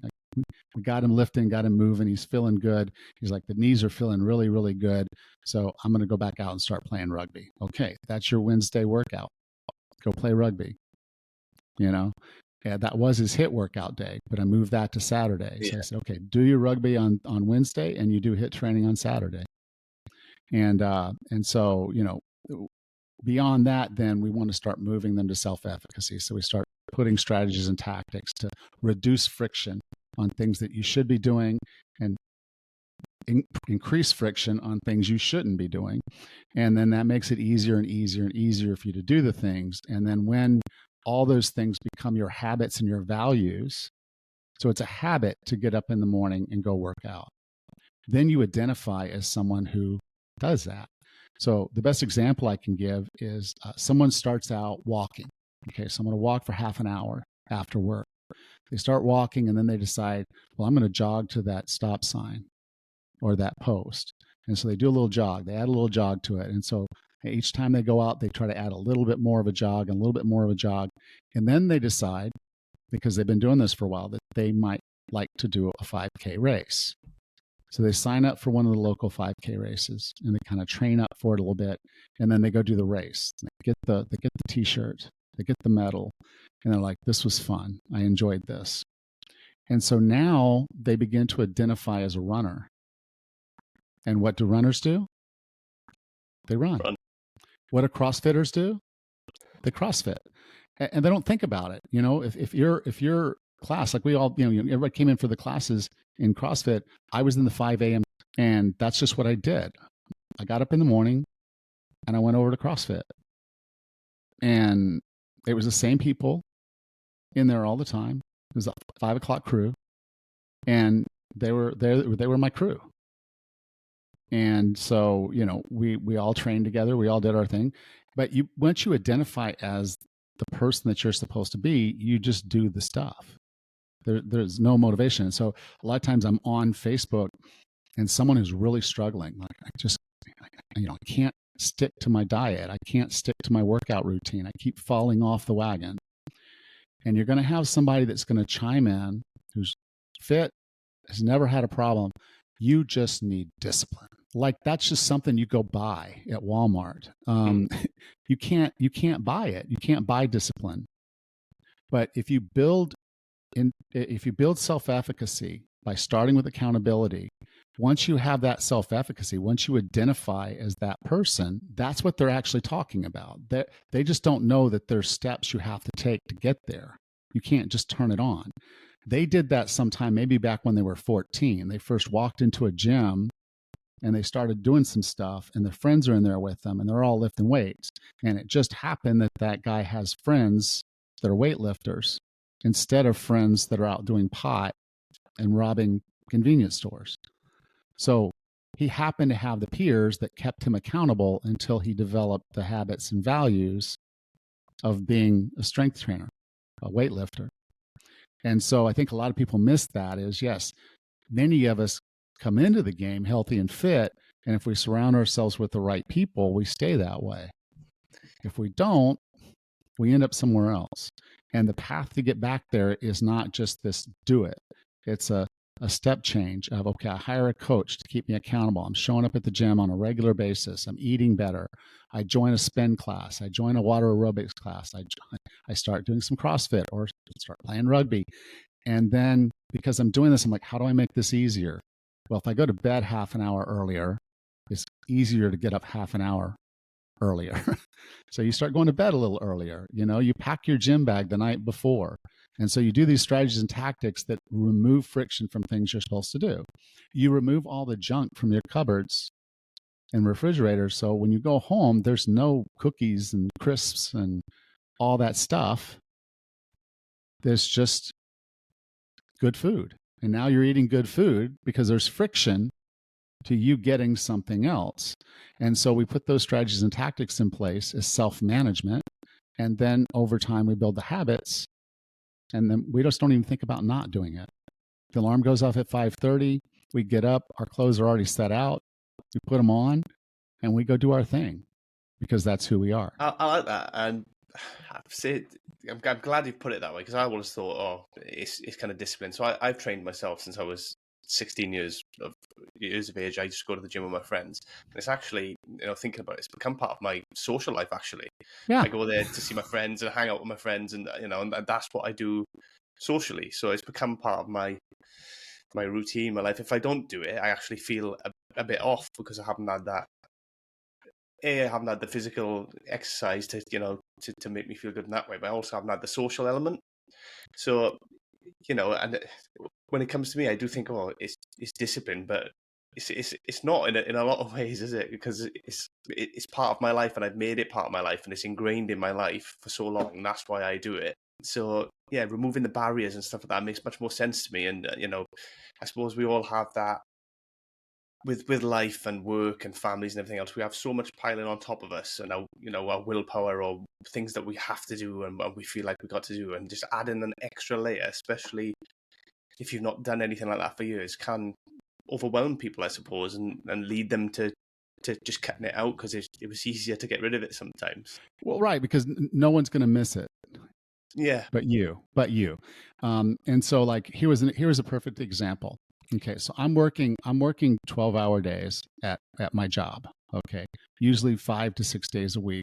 we got him lifting, got him moving. He's feeling good. He's like, the knees are feeling really, really good. So I'm going to go back out and start playing rugby. Okay. That's your Wednesday workout. Go play rugby. Yeah, that was his HIIT workout day, but I moved that to Saturday. So I said, okay, do your rugby on Wednesday and you do HIIT training on Saturday. And so, beyond that, then we want to start moving them to self-efficacy. So we start putting strategies and tactics to reduce friction on things that you should be doing and increase friction on things you shouldn't be doing. And then that makes it easier and easier and easier for you to do the things. And then when all those things become your habits and your values, so it's a habit to get up in the morning and go work out, then you identify as someone who does that. So the best example I can give is someone starts out walking. Okay, so I'm going to walk for half an hour after work. They start walking and then they decide, well, I'm going to jog to that stop sign or that post. And so they do a little jog. They add a little jog to it. And so each time they go out, they try to add a little bit more of a jog and a little bit more of a jog. And then they decide, because they've been doing this for a while, that they might like to do a 5K race. So they sign up for one of the local 5K races and they kind of train up for it a little bit. And then they go do the race. They get the t-shirt, they get the medal, and they're like, this was fun. I enjoyed this. And so now they begin to identify as a runner. And what do runners do? They run. What do CrossFitters do? They CrossFit. And they don't think about it. If your class, like we all, everybody came in for the classes in CrossFit, I was in the 5 a.m. and that's just what I did. I got up in the morning and I went over to CrossFit. And it was the same people in there all the time. It was a 5 o'clock crew. And they were my crew. And so, we all trained together. We all did our thing. But once you identify as the person that you're supposed to be, you just do the stuff. There's no motivation. And so a lot of times I'm on Facebook and someone who's really struggling, like I can't stick to my diet. I can't stick to my workout routine. I keep falling off the wagon. And you're going to have somebody that's going to chime in who's fit, has never had a problem. You just need discipline. Like that's just something you go buy at Walmart. You can't buy it. You can't buy discipline. But if you build if you build self-efficacy by starting with accountability, once you have that self-efficacy, once you identify as that person, that's what they're actually talking about. They just don't know that there's steps you have to take to get there. You can't just turn it on. They did that sometime, maybe back when they were 14. They first walked into a gym and they started doing some stuff, and their friends are in there with them, and they're all lifting weights. And it just happened that that guy has friends that are weightlifters instead of friends that are out doing pot and robbing convenience stores. So he happened to have the peers that kept him accountable until he developed the habits and values of being a strength trainer, a weightlifter. And so I think a lot of people miss that is, yes, many of us come into the game healthy and fit. And if we surround ourselves with the right people, we stay that way. If we don't, we end up somewhere else. And the path to get back there is not just this do it. It's a step change of, okay, I hire a coach to keep me accountable. I'm showing up at the gym on a regular basis. I'm eating better. I join a spin class. I join a water aerobics class. I start doing some CrossFit or start playing rugby. And then because I'm doing this, I'm like, how do I make this easier? Well, if I go to bed half an hour earlier, it's easier to get up half an hour earlier. So you start going to bed a little earlier. You pack your gym bag the night before. And so you do these strategies and tactics that remove friction from things you're supposed to do. You remove all the junk from your cupboards and refrigerators. So when you go home, there's no cookies and crisps and all that stuff. There's just good food. And now you're eating good food because there's friction to you getting something else. And so we put those strategies and tactics in place as self-management. And then over time, we build the habits. And then we just don't even think about not doing it. The alarm goes off at 5:30. We get up. Our clothes are already set out. We put them on and we go do our thing because that's who we are. I like that. And I'm glad you put it that way, because I always thought, it's kind of discipline. So I've trained myself since I was 16 years of age. I just go to the gym with my friends, and it's actually, thinking about it, it's become part of my social life. Actually, yeah. I go there to see my friends and hang out with my friends, and and that's what I do socially. So it's become part of my routine, my life. If I don't do it, I actually feel a bit off because I haven't had that. I haven't had the physical exercise to make me feel good in that way, but I also haven't had the social element. So, and when it comes to me, I do think, it's discipline, but it's not in a lot of ways, is it? Because it's part of my life, and I've made it part of my life, and it's ingrained in my life for so long, and that's why I do it. So yeah, removing the barriers and stuff like that makes much more sense to me. And I suppose we all have that. With life and work and families and everything else, we have so much piling on top of us, and our willpower or things that we have to do and we feel like we got to do, and just adding an extra layer, especially if you've not done anything like that for years, can overwhelm people, I suppose, and lead them to just cutting it out because it was easier to get rid of it sometimes. Well, right, because no one's going to miss it. Yeah. But you. And so like here was a perfect example. Okay, so I'm working 12-hour days at my job. Okay, usually 5 to 6 days a week,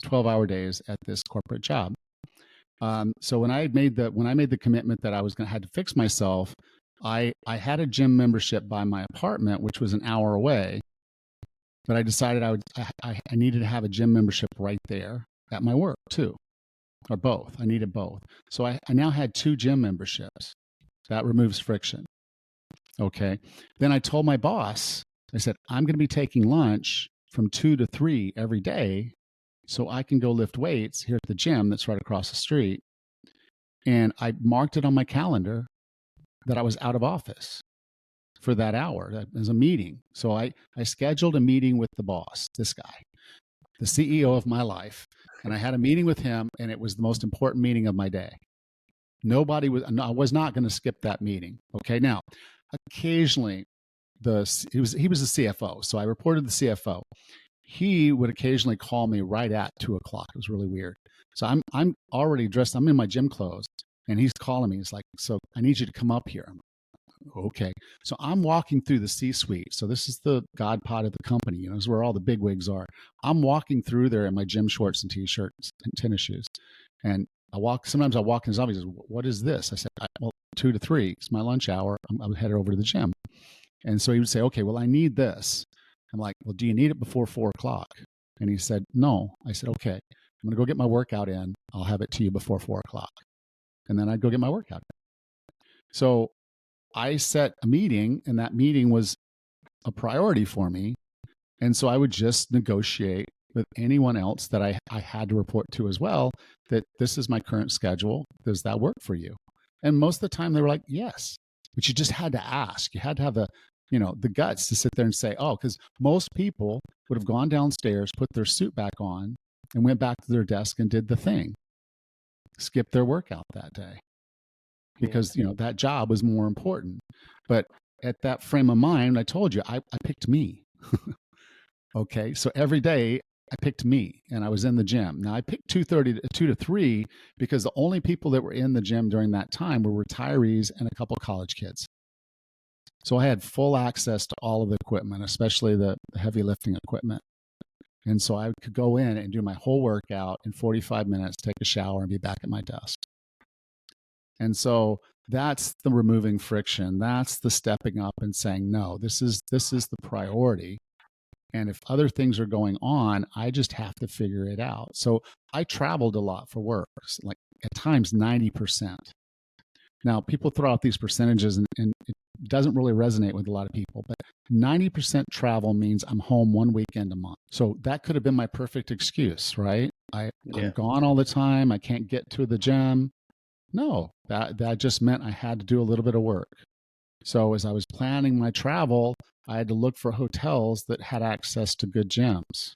12-hour days at this corporate job. So when I made the commitment that I was had to fix myself, I had a gym membership by my apartment, which was an hour away, but I decided I needed to have a gym membership right there at my work too, or both. I needed both. So I now had 2 gym memberships. That removes friction. Okay. Then I told my boss, I said, I'm going to be taking lunch from 2 to 3 every day so I can go lift weights here at the gym that's right across the street. And I marked it on my calendar that I was out of office for that hour as a meeting. So I scheduled a meeting with the boss, this guy, the CEO of my life. And I had a meeting with him, and it was the most important meeting of my day. I was not going to skip that meeting. Okay. Now, occasionally he was the CFO. So I reported the CFO. He would occasionally call me right at 2:00. It was really weird. So I'm already dressed. I'm in my gym clothes, and he's calling me. He's like, so I need you to come up here. I'm like, okay. So I'm walking through the C-suite. So this is the God pod of the company. This is where all the bigwigs are. I'm walking through there in my gym shorts and t-shirts and tennis shoes. And sometimes I walk in his office. He says, "What is this?" I said, "Well, 2 to 3. It's my lunch hour. I'm headed over to the gym." And so he would say, "Okay, well, I need this." I'm like, "Well, do you need it before 4:00?" And he said, "No." I said, "Okay, I'm going to go get my workout in. I'll have it to you before 4:00." And then I'd go get my workout in. So I set a meeting, and that meeting was a priority for me. And so I would just negotiate with anyone else that I had to report to as well, that this is my current schedule. Does that work for you? And most of the time they were like, yes. But you just had to ask. You had to have the guts to sit there and say, oh, because most people would have gone downstairs, put their suit back on, and went back to their desk and did the thing. Skipped their workout that day because, that job was more important. But at that frame of mind, I told you, I picked me. Okay, so every day I picked me, and I was in the gym. Now I picked 2:30 to 2 to 3 because the only people that were in the gym during that time were retirees and a couple college kids. So I had full access to all of the equipment, especially the heavy lifting equipment. And so I could go in and do my whole workout in 45 minutes, take a shower, and be back at my desk. And so that's the removing friction. That's the stepping up and saying, no, this is the priority. And if other things are going on, I just have to figure it out. So I traveled a lot for work, like at times 90%. Now, people throw out these percentages and it doesn't really resonate with a lot of people, but 90% travel means I'm home one weekend a month. So that could have been my perfect excuse, right? I'm gone all the time. I can't get to the gym. No, that just meant I had to do a little bit of work. So as I was planning my travel, I had to look for hotels that had access to good gyms.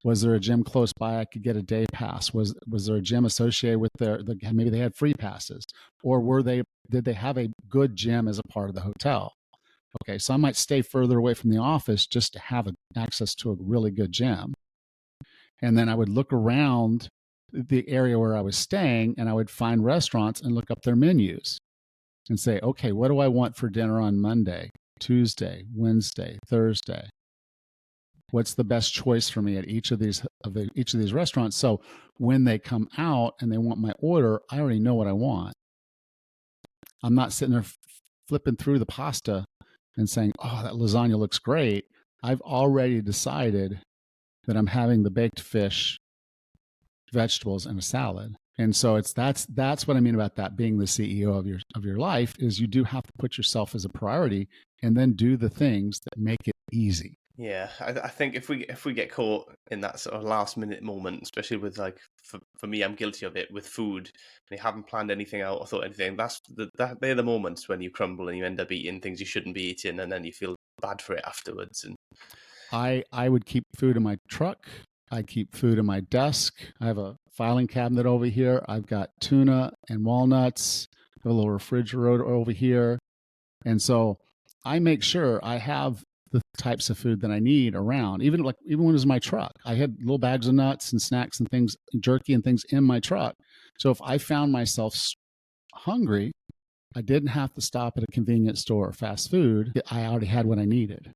Was there a gym close by I could get a day pass? Was there a gym associated with maybe they had free passes? Or did they have a good gym as a part of the hotel? Okay, so I might stay further away from the office just to have access to a really good gym. And then I would look around the area where I was staying, and I would find restaurants and look up their menus and say, okay, what do I want for dinner on Monday, Tuesday, Wednesday, Thursday? What's the best choice for me at each of these restaurants? So when they come out and they want my order, I already know what I want. I'm not sitting there flipping through the pasta and saying, oh, that lasagna looks great. I've already decided that I'm having the baked fish, vegetables, and a salad. And so that's what I mean about that being the CEO of your life, is you do have to put yourself as a priority and then do the things that make it easy. Yeah, I think if we get caught in that sort of last minute moment, especially with like for me, I'm guilty of it with food. And you haven't planned anything out or thought anything. They're the moments when you crumble and you end up eating things you shouldn't be eating, and then you feel bad for it afterwards. And I would keep food in my truck. I keep food in my desk. I have a filing cabinet over here. I've got tuna and walnuts, a little refrigerator over here. And so I make sure I have the types of food that I need around. Even when it was my truck, I had little bags of nuts and snacks and things, jerky and things in my truck. So if I found myself hungry, I didn't have to stop at a convenience store or fast food. I already had what I needed.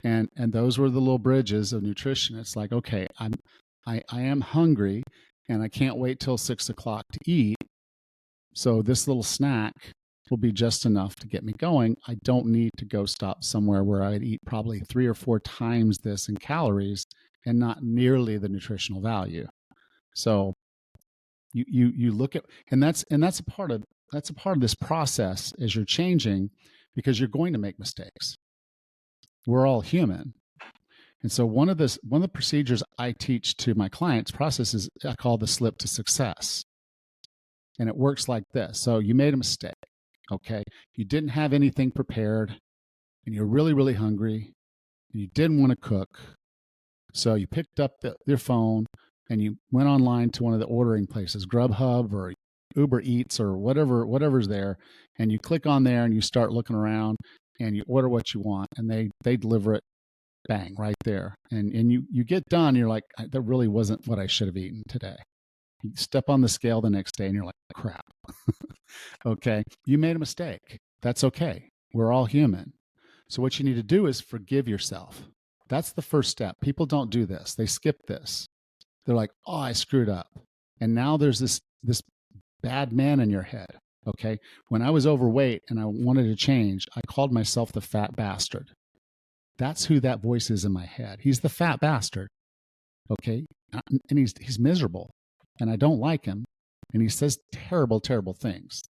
And those were the little bridges of nutrition. It's like, okay, I am hungry and I can't wait till 6:00 to eat. So this little snack will be just enough to get me going. I don't need to go stop somewhere where I'd eat probably 3 or 4 times this in calories and not nearly the nutritional value. So you look at, and that's a part of this process as you're changing, because you're going to make mistakes. We're all human. And so one of the procedures I teach to my clients processes I call the slip to success. And it works like this. So you made a mistake. Okay. You didn't have anything prepared and you're really, really hungry and you didn't want to cook. So you picked up your phone and you went online to one of the ordering places, Grubhub or Uber Eats or whatever's there. And you click on there and you start looking around and you order what you want and they deliver it, bang, right there. And you get done, you're like, that really wasn't what I should have eaten today. You step on the scale the next day and you're like, crap. Okay, you made a mistake. That's okay. We're all human. So what you need to do is forgive yourself. That's the first step. People don't do this. They skip this. They're like, oh, I screwed up. And now there's this this bad man in your head. Okay. When I was overweight and I wanted to change, I called myself the fat bastard. That's who that voice is in my head. He's the fat bastard. Okay. And he's miserable and I don't like him. And he says terrible, terrible things,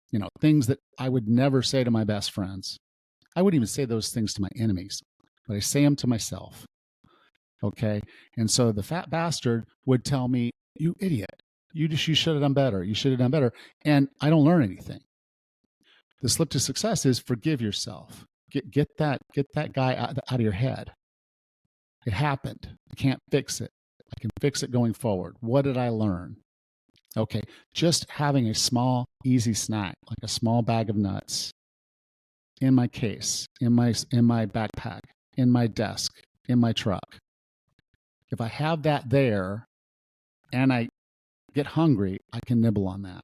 things that I would never say to my best friends. I wouldn't even say those things to my enemies, but I say them to myself. Okay. And so the fat bastard would tell me, you idiot, you should have done better. You should have done better. And I don't learn anything. The slip to success is forgive yourself. Get that guy out of your head. It happened. I can't fix it. I can fix it going forward. What did I learn? Okay. Just having a small, easy snack, like a small bag of nuts in my case, in my backpack, in my desk, in my truck. If I have that there and I get hungry, I can nibble on that.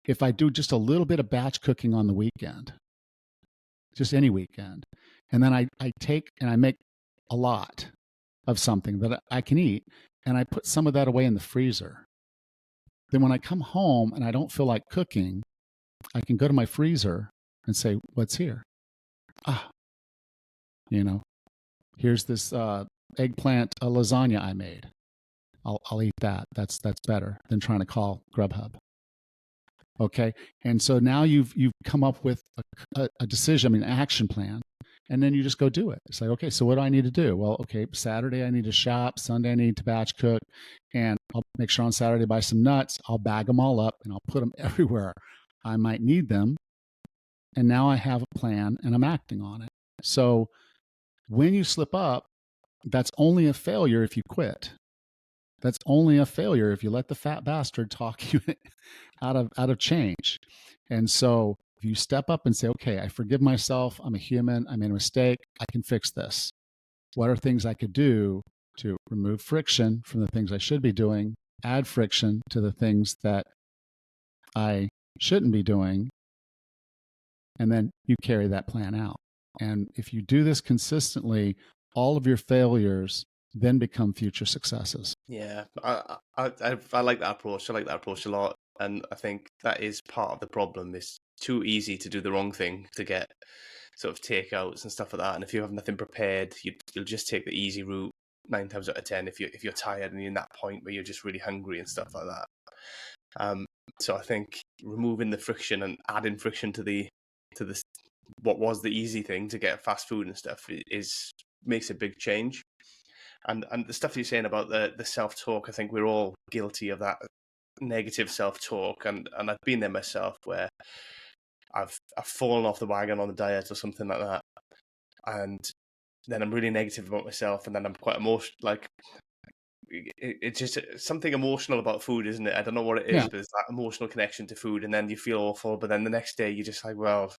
If I do just a little bit of batch cooking on the weekend, just any weekend, and then I take and I make a lot of something that I can eat, and I put some of that away in the freezer. Then when I come home and I don't feel like cooking, I can go to my freezer and say, what's here? Here's this eggplant lasagna I made. I'll eat that. That's better than trying to call Grubhub. Okay. And so now you've come up with a decision, an action plan, and then you just go do it. It's like, okay, so what do I need to do? Well, okay, Saturday I need to shop, Sunday I need to batch cook, and I'll make sure on Saturday buy some nuts. I'll bag them all up and I'll put them everywhere I might need them. And now I have a plan and I'm acting on it. So when you slip up, that's only a failure if you quit. That's only a failure if you let the fat bastard talk you out of change. And so if you step up and say, okay, I forgive myself. I'm a human. I made a mistake. I can fix this. What are things I could do to remove friction from the things I should be doing, add friction to the things that I shouldn't be doing, and then you carry that plan out. And if you do this consistently, all of your failures then become future successes. Yeah, I like that approach. I like that approach a lot. And I think that is part of the problem. It's too easy to do the wrong thing, to get sort of takeouts and stuff like that. And if you have nothing prepared, you'll just take the easy route 9 times out of 10 if you're tired and you're in that point where you're just really hungry and stuff like that. So I think removing the friction and adding friction to the what was the easy thing to get fast food and stuff makes a big change. And the stuff you're saying about the self-talk, I think we're all guilty of that negative self-talk. And I've been there myself where I've fallen off the wagon on a diet or something like that. And then I'm really negative about myself. And then I'm quite emotional. Like, it's just something emotional about food, isn't it? I don't know what it is, but it's that emotional connection to food. And then you feel awful. But then the next day you're just like, well,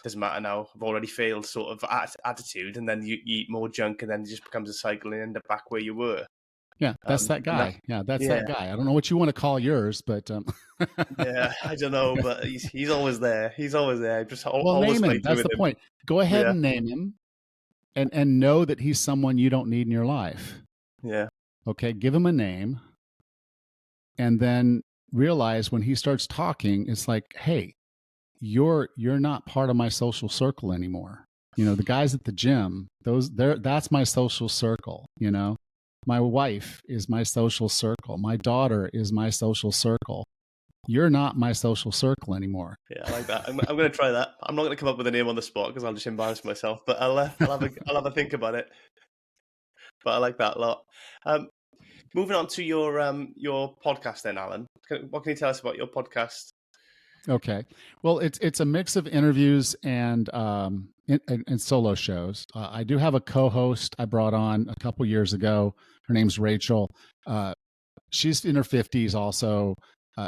doesn't matter now. I've already failed sort of attitude, and then you eat more junk, and then it just becomes a cycle and end up back where you were. Yeah, that's that guy. That's that guy. I don't know what you want to call yours, but yeah, I don't know, but he's always there. He's always there. Just name him. That's the point. Go ahead and name him, and know that he's someone you don't need in your life. Yeah. Okay. Give him a name, and then realize when he starts talking, it's like, hey, you're not part of my social circle anymore. The guys at the gym, that's my social circle. My wife is my social circle. My daughter is my social circle. You're not my social circle anymore. Yeah, I like that. I'm going to try that. I'm not going to come up with a name on the spot because I'll just embarrass myself. But I'll have a think about it. But I like that a lot. Moving on to your podcast, then, Alan. What can you tell us about your podcast? Okay. Well, it's a mix of interviews and solo shows. I do have a co-host I brought on a couple years ago. Her name's Rachel. She's in her 50s also.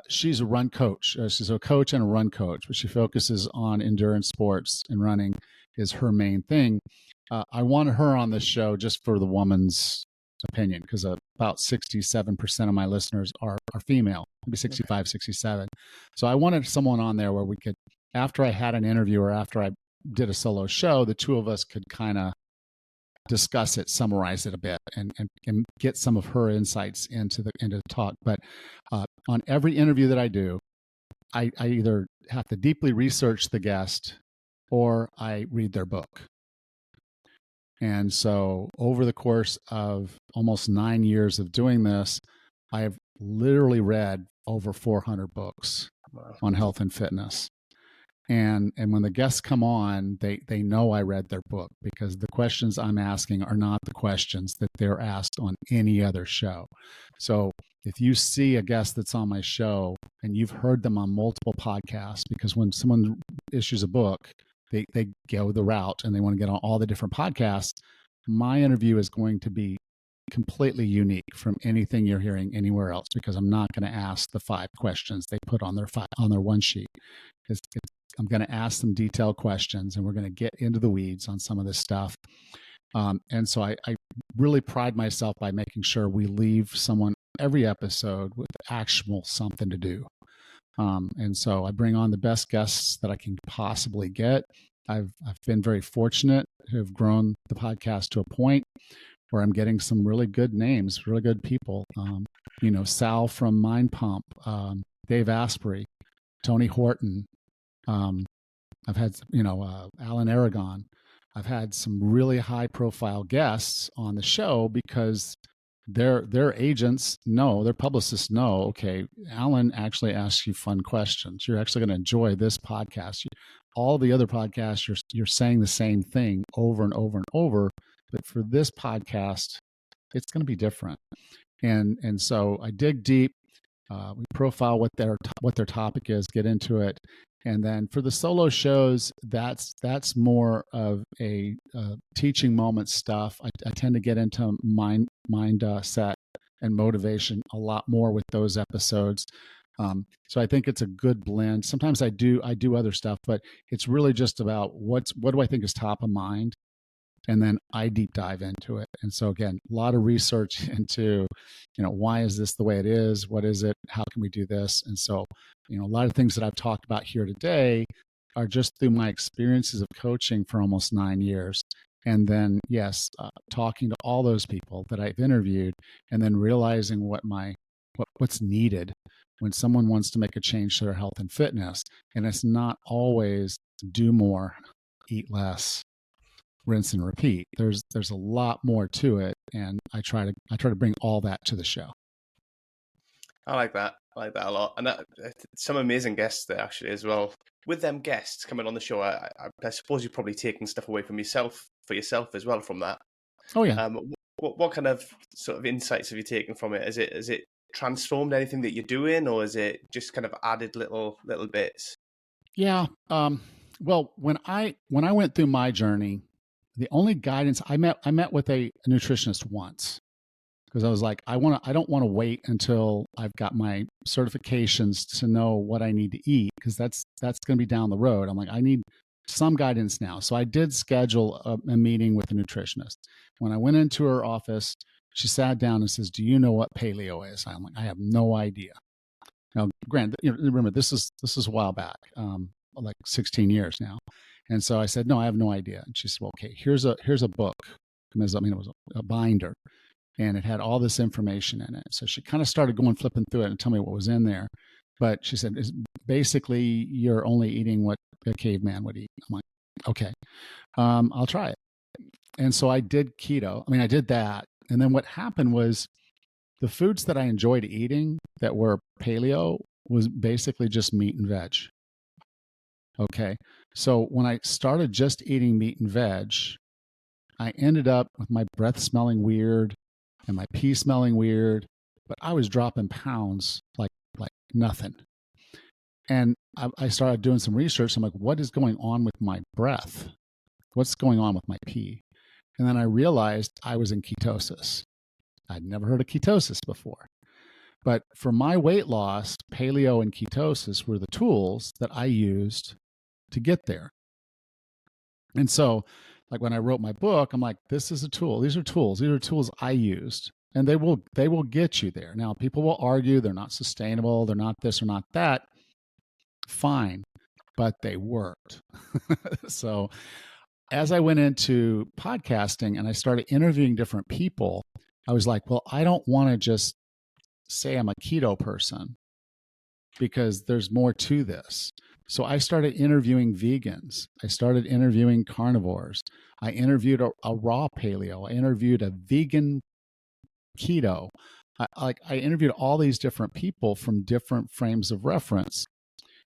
She's a run coach. She's a coach and a run coach, but she focuses on endurance sports, and running is her main thing. I wanted her on this show just for the woman's opinion, because about 67% of my listeners are female, maybe 65, 67. So I wanted someone on there where we could, after I had an interview or after I did a solo show, the two of us could kind of discuss it, summarize it a bit, and get some of her insights into the talk. But on every interview that I do, I either have to deeply research the guest or I read their book. And so over the course of almost 9 years of doing this, I have literally read over 400 books on health and fitness. And when the guests come on, they know I read their book, because the questions I'm asking are not the questions that they're asked on any other show. So if you see a guest that's on my show and you've heard them on multiple podcasts, because when someone issues a book, they go the route and they want to get on all the different podcasts, my interview is going to be completely unique from anything you're hearing anywhere else, because I'm not going to ask the 5 questions they put on their one sheet. I'm going to ask them detailed questions, and we're going to get into the weeds on some of this stuff. And so I really pride myself by making sure we leave someone every episode with actionable something to do. And so I bring on the best guests that I can possibly get. I've been very fortunate to have grown the podcast to a point where I'm getting some really good names, really good people. Sal from Mind Pump, Dave Asprey, Tony Horton. I've had, Alan Aragon. I've had some really high profile guests on the show because their agents know, their publicists know, okay, Alan actually asks you fun questions. You're actually going to enjoy this podcast. All the other podcasts, you're saying the same thing over and over and over, but for this podcast, it's going to be different. And so I dig deep. We profile what their topic is, get into it. And then for the solo shows, that's more of a teaching moment stuff. I tend to get into mindset and motivation a lot more with those episodes. So I think it's a good blend. Sometimes I do other stuff, but it's really just about what do I think is top of mind, and then I deep dive into it. And so again, a lot of research into, why is this the way it is? What is it? How can we do this? And so, a lot of things that I've talked about here today are just through my experiences of coaching for almost 9 years. And then, yes, talking to all those people that I've interviewed, and then realizing what's needed when someone wants to make a change to their health and fitness. And it's not always do more, eat less, rinse and repeat. There's a lot more to it, and I try to bring all that to the show. I like that a lot, and some amazing guests there actually as well. With them guests coming on the show, I suppose you're probably taking stuff away from yourself for yourself as well from that. Oh yeah. What kind of sort of insights have you taken from it? Is it transformed anything that you're doing, or is it just kind of added little bits? Yeah. Well, when I went through my journey, the only guidance I met with a nutritionist once, because I was like, I don't want to wait until I've got my certifications to know what I need to eat, because that's going to be down the road. I'm like, I need some guidance now. So I did schedule a meeting with a nutritionist. When I went into her office, she sat down and says, "Do you know what paleo is?" I'm like, I have no idea. Now, granted, remember this is a while back, like 16 years now. And so I said, "No, I have no idea." And she said, "Well, okay, here's a book." It was a binder, and it had all this information in it. So she kind of started flipping through it and tell me what was in there. But she said, basically, you're only eating what a caveman would eat. I'm like, okay, I'll try it. And so I did keto. I did that. And then what happened was the foods that I enjoyed eating that were paleo was basically just meat and veg. Okay. So when I started just eating meat and veg, I ended up with my breath smelling weird and my pee smelling weird, but I was dropping pounds like nothing. And I started doing some research. I'm like, what is going on with my breath? What's going on with my pee? And then I realized I was in ketosis. I'd never heard of ketosis before. But for my weight loss, paleo and ketosis were the tools that I used to get there. And so, like when I wrote my book, I'm like, this is a tool. These are tools. These are tools I used, and they will get you there. Now, people will argue they're not sustainable, they're not this or not that. Fine, but they worked. So as I went into podcasting and I started interviewing different people, I was like, well, I don't want to just say I'm a keto person because there's more to this. So I started interviewing vegans. I started interviewing carnivores. I interviewed a raw paleo. I interviewed a vegan keto. I interviewed all these different people from different frames of reference,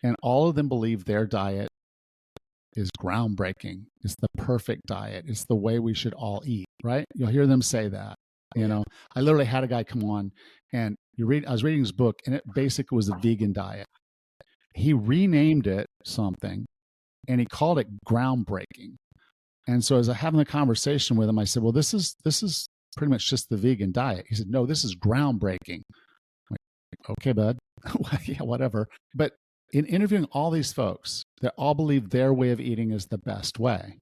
and all of them believe their diet is groundbreaking. It's the perfect diet. It's the way we should all eat, right? You'll hear them say that. You know, I literally had a guy come on, and I was reading his book, and it basically was a vegan diet. He renamed it something, and he called it groundbreaking. And so as I having a conversation with him, I said, well, this is pretty much just the vegan diet. He said, no, this is groundbreaking. I'm like, okay, bud. Yeah, whatever. But in interviewing all these folks, they all believe their way of eating is the best way.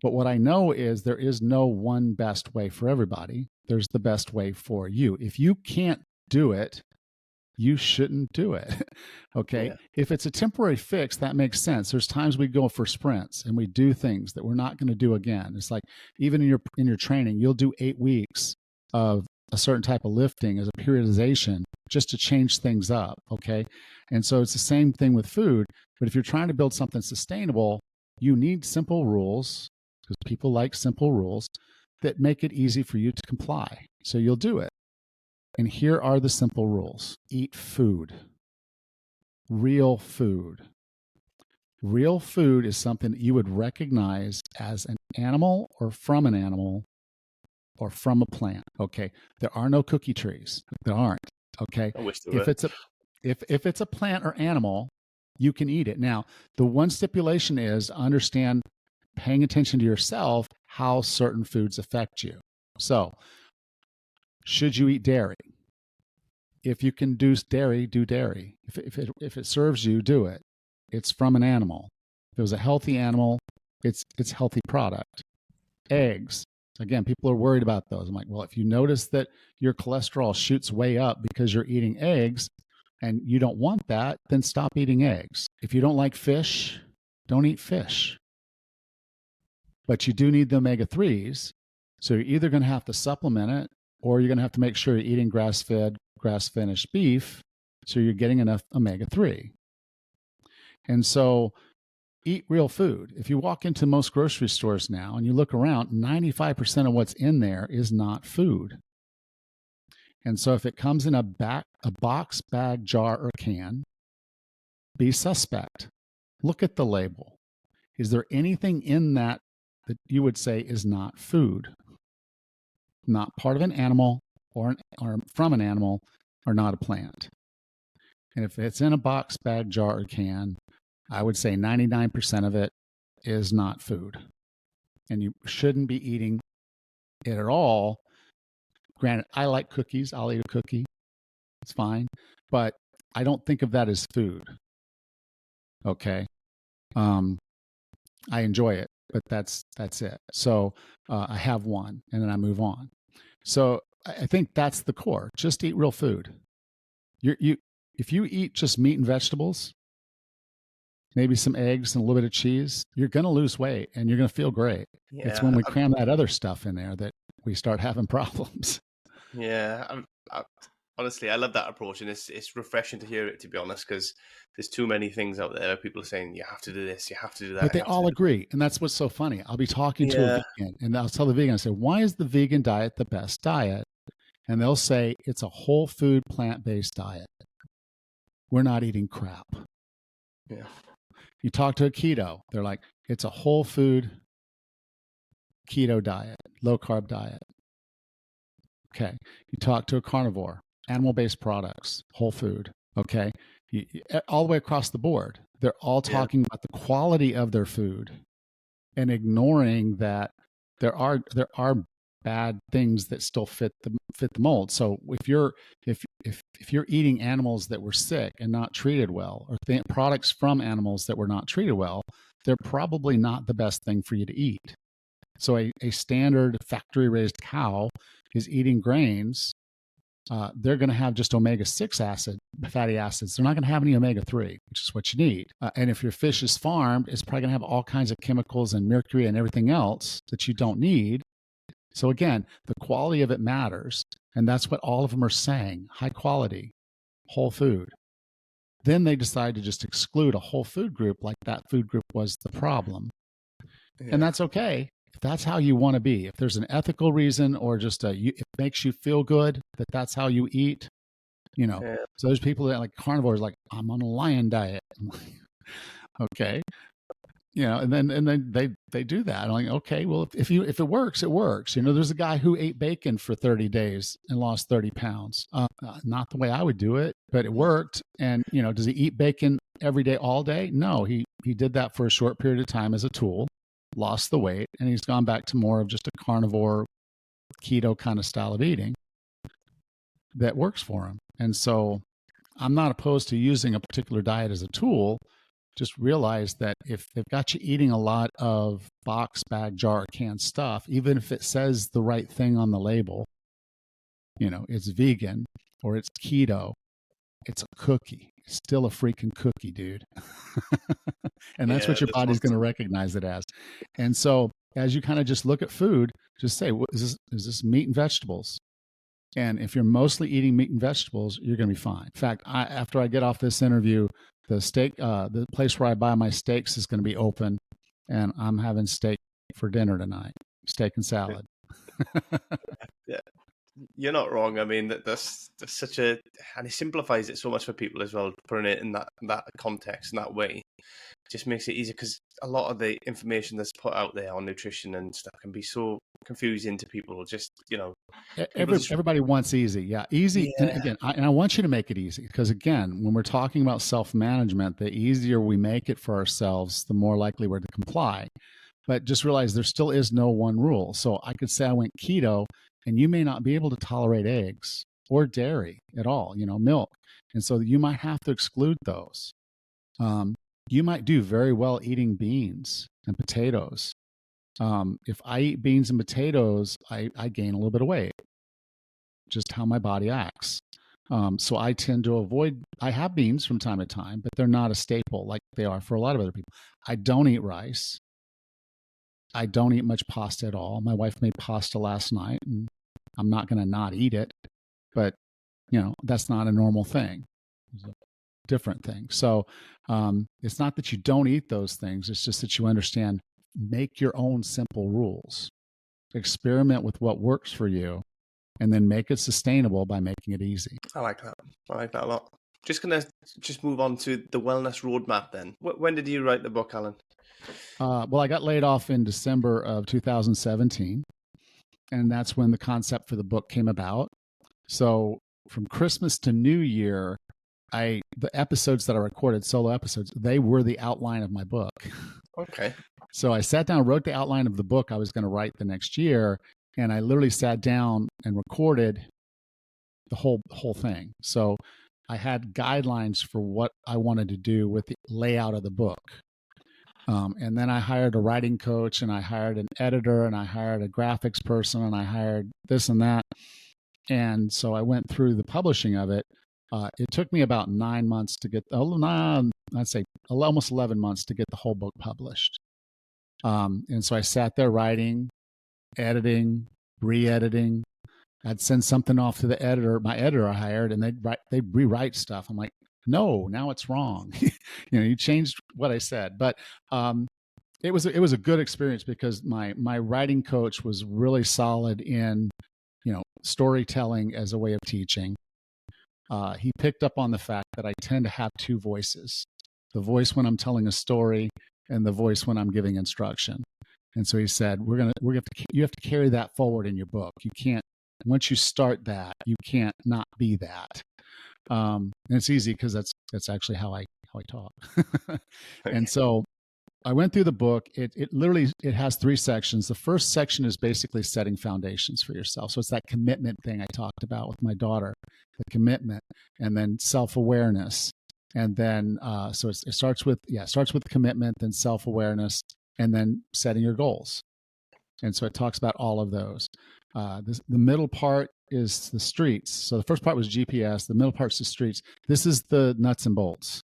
But what I know is there is no one best way for everybody. There's the best way for you. If you can't do it, you shouldn't do it. Okay. Yeah. If it's a temporary fix, that makes sense. There's times we go for sprints and we do things that we're not going to do again. It's like even in your training, you'll do 8 weeks of a certain type of lifting as a periodization just to change things up. Okay. And so it's the same thing with food. But if you're trying to build something sustainable, you need simple rules, because people like simple rules that make it easy for you to comply. So you'll do it. And here are the simple rules. Eat food. Real food. Real food is something that you would recognize as an animal or from an animal or from a plant. Okay. There are no cookie trees. There aren't. Okay. I wish there were. If it's a plant or animal, you can eat it. Now, the one stipulation is understand, paying attention to yourself, how certain foods affect you. So, should you eat dairy? If you can do dairy, do dairy. If it serves you, do it. It's from an animal. If it was a healthy animal, it's healthy product. Eggs. Again, people are worried about those. I'm like, well, if you notice that your cholesterol shoots way up because you're eating eggs and you don't want that, then stop eating eggs. If you don't like fish, don't eat fish. But you do need the omega-3s. So you're either going to have to supplement it, or you're going to have to make sure you're eating grass-fed, grass-finished beef, so you're getting enough omega-3. And so eat real food. If you walk into most grocery stores now and you look around, 95% of what's in there is not food. And so if it comes in a box, bag, jar, or can, be suspect. Look at the label. Is there anything in that you would say is not food? Not part of an animal or from an animal, or not a plant. And if it's in a box, bag, jar, or can, I would say 99% of it is not food. And you shouldn't be eating it at all. Granted, I like cookies. I'll eat a cookie. It's fine. But I don't think of that as food. Okay. I enjoy it, but that's it. So I have one and then I move on. So I think that's the core. Just eat real food. If you eat just meat and vegetables, maybe some eggs and a little bit of cheese, you're going to lose weight and you're going to feel great. Yeah, it's when we cram that other stuff in there that we start having problems. Yeah, honestly, I love that approach, and it's refreshing to hear it, to be honest, because there's too many things out there. People are saying, you have to do this, you have to do that. But they all agree, and that's what's so funny. I'll be talking to a vegan, and I'll tell the vegan, I say, why is the vegan diet the best diet? And they'll say, it's a whole food, plant-based diet. We're not eating crap. Yeah. You talk to a keto, they're like, it's a whole food keto diet, low carb diet. Okay. You talk to a carnivore, animal-based products, whole food. Okay. All the way across the board, they're all talking about the quality of their food and ignoring that there are bad things that still fit the mold. So if you're eating animals that were sick and not treated well, or products from animals that were not treated well, they're probably not the best thing for you to eat. So a standard factory-raised cow is eating grains. They're going to have just omega-6 fatty acids. They're not going to have any omega-3, which is what you need. And if your fish is farmed, it's probably going to have all kinds of chemicals and mercury and everything else that you don't need. So again, the quality of it matters. And that's what all of them are saying. High quality, whole food. then they decide to just exclude a whole food group, like that food group was the problem. Yeah. And that's okay. If that's how you want to be, if there's an ethical reason or just it makes you feel good that that's how you eat, Yeah. So there's people that like carnivores, like, I'm on a lion diet. Okay. And then they do that. I'm like, okay, well, if it works, it works. There's a guy who ate bacon for 30 days and lost 30 pounds. Not the way I would do it, but it worked. And, does he eat bacon every day, all day? No, he did that for a short period of time as a tool, lost the weight, and he's gone back to more of just a carnivore, keto kind of style of eating that works for him. And so I'm not opposed to using a particular diet as a tool. Just realize that if they've got you eating a lot of box, bag, jar, or canned stuff, even if it says the right thing on the label, it's vegan or it's keto, it's a cookie. It's still a freaking cookie, dude. And that's what your body's going to recognize it as. And so as you kind of just look at food, just say, is this meat and vegetables? And if you're mostly eating meat and vegetables, you're going to be fine. In fact, after I get off this interview, the place where I buy my steaks is going to be open, and I'm having steak for dinner tonight, steak and salad. Yeah, you're not wrong. I mean, that's such and it simplifies it so much for people as well, putting it in that context, in that way. It just makes it easier, because a lot of the information that's put out there on nutrition and stuff can be so confusing to people. Just, everybody wants easy. Yeah, easy. Yeah. And again, I want you to make it easy, because again, when we're talking about self-management, the easier we make it for ourselves, the more likely we're to comply. But just realize there still is no one rule. So I could say I went keto, and you may not be able to tolerate eggs or dairy at all, milk. And so you might have to exclude those. You might do very well eating beans and potatoes. If I eat beans and potatoes, I gain a little bit of weight, just how my body acts. So I tend to avoid, I have beans from time to time, but they're not a staple like they are for a lot of other people. I don't eat rice. I don't eat much pasta at all. My wife made pasta last night, and I'm not going to not eat it, but that's not a normal thing. It's a different thing. So it's not that you don't eat those things. It's just that you understand, make your own simple rules, experiment with what works for you, and then make it sustainable by making it easy. I like that. I like that a lot. Just going to move on to the wellness roadmap then. When did you write the book, Allan? Well, I got laid off in December of 2017, and that's when the concept for the book came about. So from Christmas to New Year, the episodes that I recorded, solo episodes, they were the outline of my book. Okay. So I sat down, wrote the outline of the book I was going to write the next year, and I literally sat down and recorded the whole thing. So I had guidelines for what I wanted to do with the layout of the book. And then I hired a writing coach, and I hired an editor, and I hired a graphics person, and I hired this and that. And so I went through the publishing of it. It took me about 9 months to get, I'd say almost 11 months to get the whole book published. And so I sat there writing, editing, re-editing. I'd send something off to the editor, my editor I hired, and they'd rewrite stuff. I'm like, no, now it's wrong. You changed what I said. But it was a good experience, because my writing coach was really solid in, storytelling as a way of teaching. He picked up on the fact that I tend to have two voices: the voice when I'm telling a story, and the voice when I'm giving instruction. And so he said, you have to carry that forward in your book. You can't, once you start that, you can't not be that. And it's easy, because that's actually how I talk. And so I went through the book. It literally has 3 sections. The first section is basically setting foundations for yourself. So it's that commitment thing I talked about with my daughter, the commitment, and then self-awareness. And then, so it starts with commitment, then self-awareness, and then setting your goals. And so it talks about all of those. The middle part is the streets. So the first part was GPS. The middle part's the streets. This is the nuts and bolts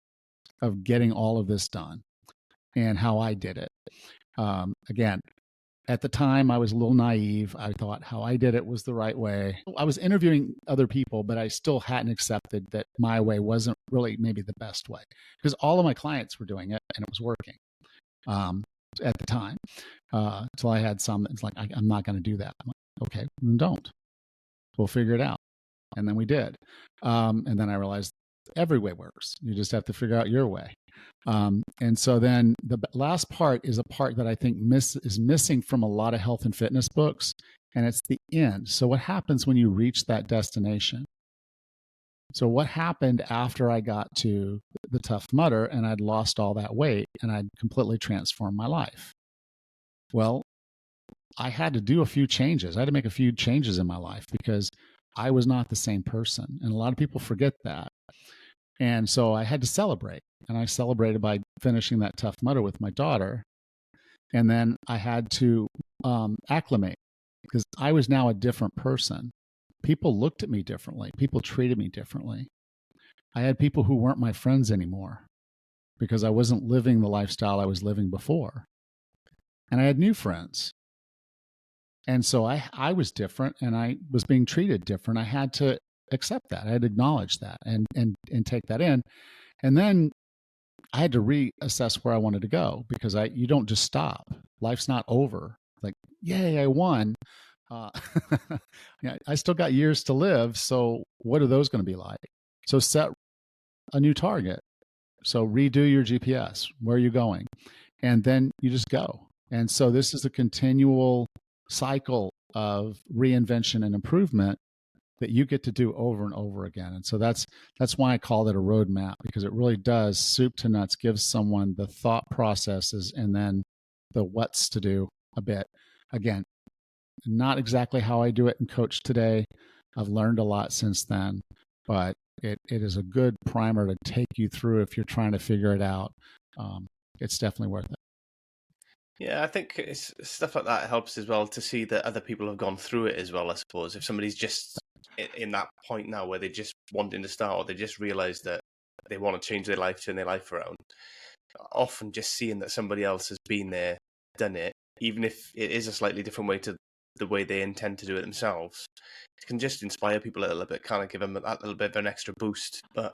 of getting all of this done and how I did it. Again, At the time, I was a little naive. I thought how I did it was the right way. I was interviewing other people, but I still hadn't accepted that my way wasn't really maybe the best way, because all of my clients were doing it and it was working at the time. Till I had some, it's like, I'm not going to do that. I'm like, okay, then don't. We'll figure it out. And then we did. And then I realized every way works. You just have to figure out your way. And so then the last part is a part that I think is missing from a lot of health and fitness books, and it's the end. So what happens when you reach that destination? So what happened after I got to the Tough Mudder and I'd lost all that weight and I'd completely transformed my life? Well, I had to do a few changes. I had to make a few changes in my life because I was not the same person. And a lot of people forget that. And so I had to celebrate. And I celebrated by finishing that Tough Mudder with my daughter. And then I had to acclimate because I was now a different person. People looked at me differently. People treated me differently. I had people who weren't my friends anymore because I wasn't living the lifestyle I was living before. And I had new friends. And so I was different and I was being treated different. I had to accept that. I had to acknowledge that and take that in. And then I had to reassess where I wanted to go because you don't just stop. Life's not over. Like, yay, I won. Yeah, I still got years to live. So what are those going to be like? So set a new target. So redo your GPS. Where are you going? And then you just go. And so this is a continual cycle of reinvention and improvement that you get to do over and over again. And so that's why I call it a roadmap, because it really does, soup to nuts, gives someone the thought processes and then the what's to do a bit. Again, not exactly how I do it in Coach today. I've learned a lot since then, but it is a good primer to take you through if you're trying to figure it out. It's definitely worth it. Yeah, I think it's stuff like that helps as well to see that other people have gone through it as well, I suppose. If somebody's just in that point now where they're just wanting to start, or they just realize that they want to change their life, turn their life around, often just seeing that somebody else has been there, done it, even if it is a slightly different way to the way they intend to do it themselves, it can just inspire people a little bit, kind of give them that little bit of an extra boost. But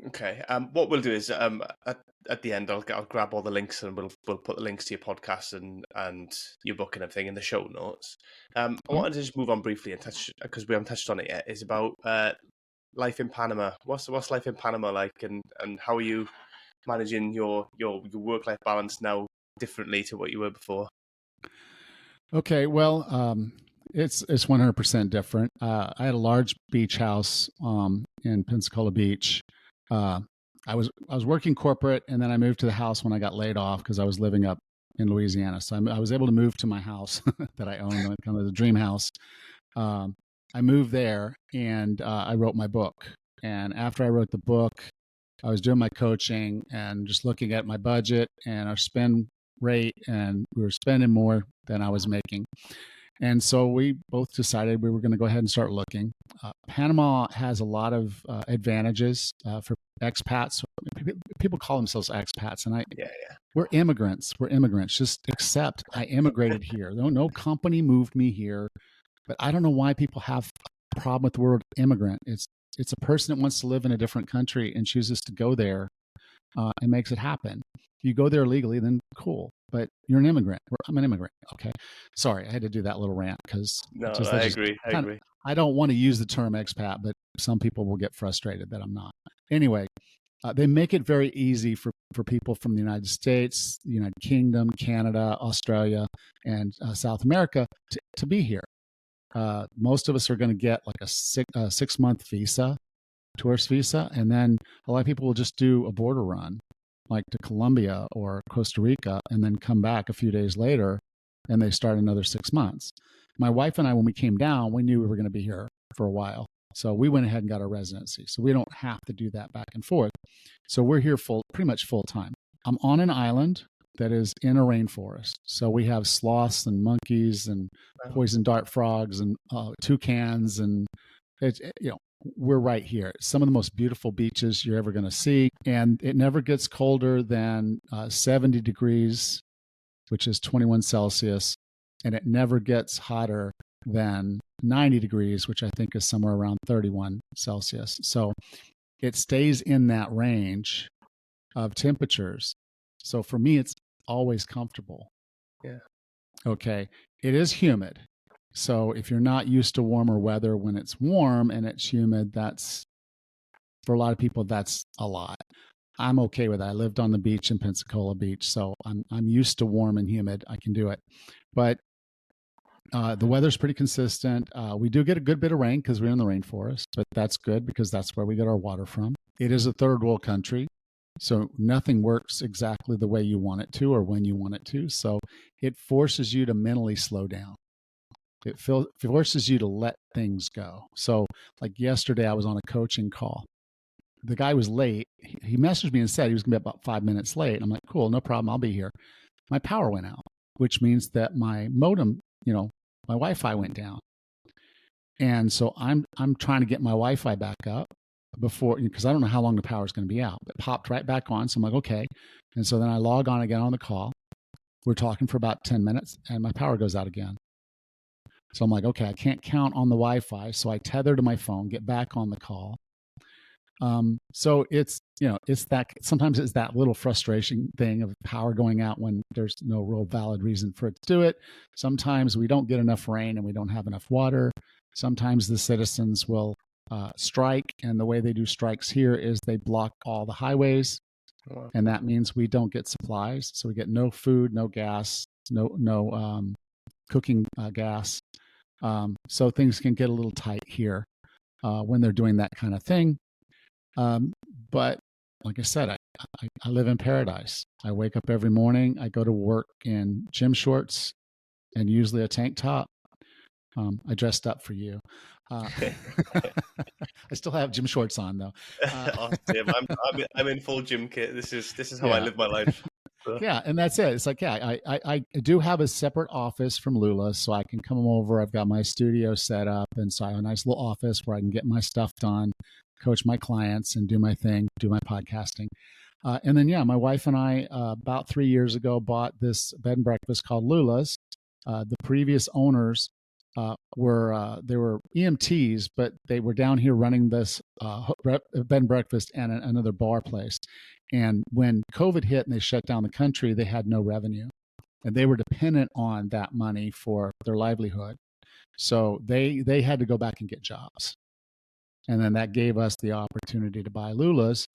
okay, what we'll do is at the end I'll grab all the links and we'll put the links to your podcast and your book and everything in the show notes. I wanted to just move on briefly and touch, because we haven't touched on it yet, is about life in Panama. What's life in Panama like, and how are you managing your work-life balance now differently to what you were before? Okay, well, it's 100% different. I had a large beach house in Pensacola Beach. I was working corporate, and then I moved to the house when I got laid off because I was living up in Louisiana. So I was able to move to my house that I own, kind of the dream house. I moved there, and I wrote my book. And after I wrote the book, I was doing my coaching and just looking at my budget and our spend rate, and we were spending more than I was making. And so we both decided we were going to go ahead and start looking. Panama has a lot of advantages for expats. People call themselves expats, and we're immigrants. We're immigrants. Just accept I immigrated here. No company moved me here, but I don't know why people have a problem with the word immigrant. It's a person that wants to live in a different country and chooses to go there and makes it happen. If you go there legally, then cool. But you're an immigrant. I'm an immigrant. Okay. Sorry, I had to do that little rant because I agree. I don't want to use the term expat, but some people will get frustrated that I'm not. Anyway, they make it very easy for people from the United States, the United Kingdom, Canada, Australia, and South America to be here. Most of us are going to get like a 6-month visa, tourist visa, and then a lot of people will just do a border run, like to Colombia or Costa Rica, and then come back a few days later, and they start another 6 months. My wife and I, when we came down, we knew we were going to be here for a while. So we went ahead and got our residency. So we don't have to do that back and forth. So we're here pretty much full time. I'm on an island that is in a rainforest. So we have sloths and monkeys and poison dart frogs and toucans, and we're right here. Some of the most beautiful beaches you're ever going to see, and it never gets colder than 70 degrees, which is 21 Celsius, and it never gets hotter than 90 degrees, which I think is somewhere around 31 Celsius. So it stays in that range of temperatures. So for me, it's always comfortable. Yeah. Okay. It is humid. So if you're not used to warmer weather, when it's warm and it's humid, that's, for a lot of people, that's a lot. I'm okay with that. I lived on the beach in Pensacola Beach, so I'm used to warm and humid. I can do it. But the weather's pretty consistent. We do get a good bit of rain because we're in the rainforest, but that's good because that's where we get our water from. It is a third world country, so nothing works exactly the way you want it to or when you want it to. So it forces you to mentally slow down. It forces you to let things go. So like yesterday, I was on a coaching call. The guy was late. He messaged me and said he was going to be about 5 minutes late. I'm like, cool, no problem. I'll be here. My power went out, which means that my modem, my Wi-Fi went down. And so I'm trying to get my Wi-Fi back up before, because I don't know how long the power is going to be out. It popped right back on. So I'm like, okay. And so then I log on again on the call. We're talking for about 10 minutes and my power goes out again. So I'm like, okay, I can't count on the Wi-Fi. So I tether to my phone, get back on the call. So it's that sometimes it's that little frustration thing of power going out when there's no real valid reason for it to do it. Sometimes we don't get enough rain and we don't have enough water. Sometimes the citizens will strike. And the way they do strikes here is they block all the highways. Wow. And that means we don't get supplies. So we get no food, no gas, no cooking gas. So things can get a little tight here when they're doing that kind of thing. But like I said, I live in paradise. I wake up every morning. I go to work in gym shorts and usually a tank top. I dressed up for you. I still have gym shorts on though. I'm in full gym kit. This is how I live my life. So. Yeah, and that's it. It's like, yeah, I do have a separate office from Lula, so I can come over. I've got my studio set up, and so I have a nice little office where I can get my stuff done, coach my clients, and do my thing, do my podcasting. And then, my wife and I, about 3 years ago, bought this bed and breakfast called Lula's. The previous owners were EMTs, but they were down here running this bed and breakfast and another bar place. And when COVID hit and they shut down the country, they had no revenue, and they were dependent on that money for their livelihood. So they had to go back and get jobs. And then that gave us the opportunity to buy Lula's.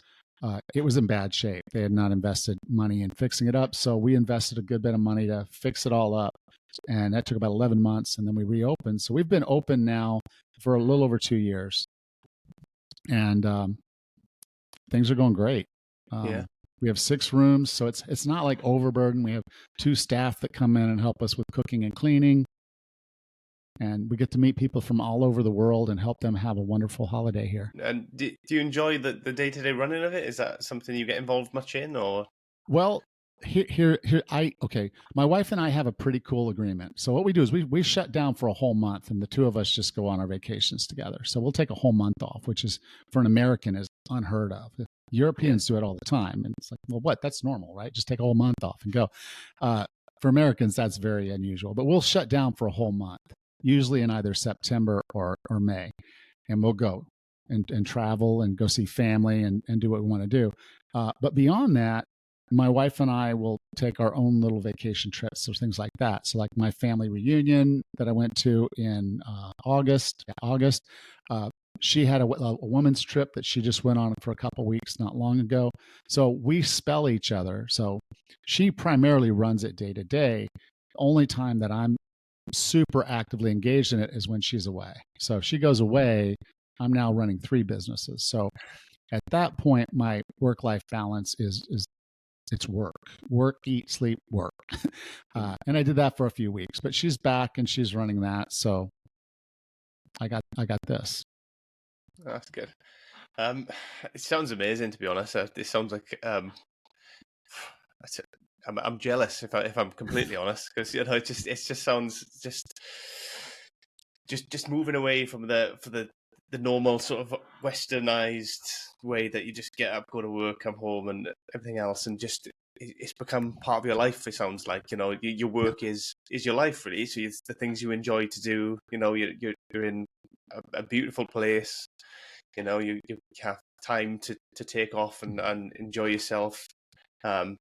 It was in bad shape. They had not invested money in fixing it up. So we invested a good bit of money to fix it all up. And that took about 11 months. And then we reopened. So we've been open now for a little over 2 years. And things are going great. We have 6 rooms. So it's not like overburden. We have 2 staff that come in and help us with cooking and cleaning. And we get to meet people from all over the world and help them have a wonderful holiday here. And do you enjoy the day-to-day running of it? Is that something you get involved much in, or? Well, my wife and I have a pretty cool agreement. So what we do is we shut down for a whole month, and the 2 of us just go on our vacations together. So we'll take a whole month off, which is, for an American, is unheard of. Europeans do it all the time. And it's like, well, that's normal, right? Just take a whole month off and go. For Americans, that's very unusual. But we'll shut down for a whole month, usually in either September or May. And we'll go and travel and go see family and do what we want to do. But beyond that, my wife and I will take our own little vacation trips or things like that. So like my family reunion that I went to in August, she had a woman's trip that she just went on for a couple of weeks not long ago. So we spell each other. So she primarily runs it day to day. The only time that I'm super actively engaged in it is when she's away. So if she goes away, I'm now running 3 businesses. So at that point, my work-life balance is it's work, eat, sleep, work. And I did that for a few weeks, but she's back and she's running that. So I got this. That's good. It sounds amazing, to be honest. It sounds like I'm jealous if I'm completely honest, because it just sounds just moving away from the normal sort of westernized way that you just get up, go to work, come home, and everything else, and just it's become part of your life. It sounds like, your work is your life, really. So it's the things you enjoy to do. You're in a beautiful place. You have time to take off and enjoy yourself. And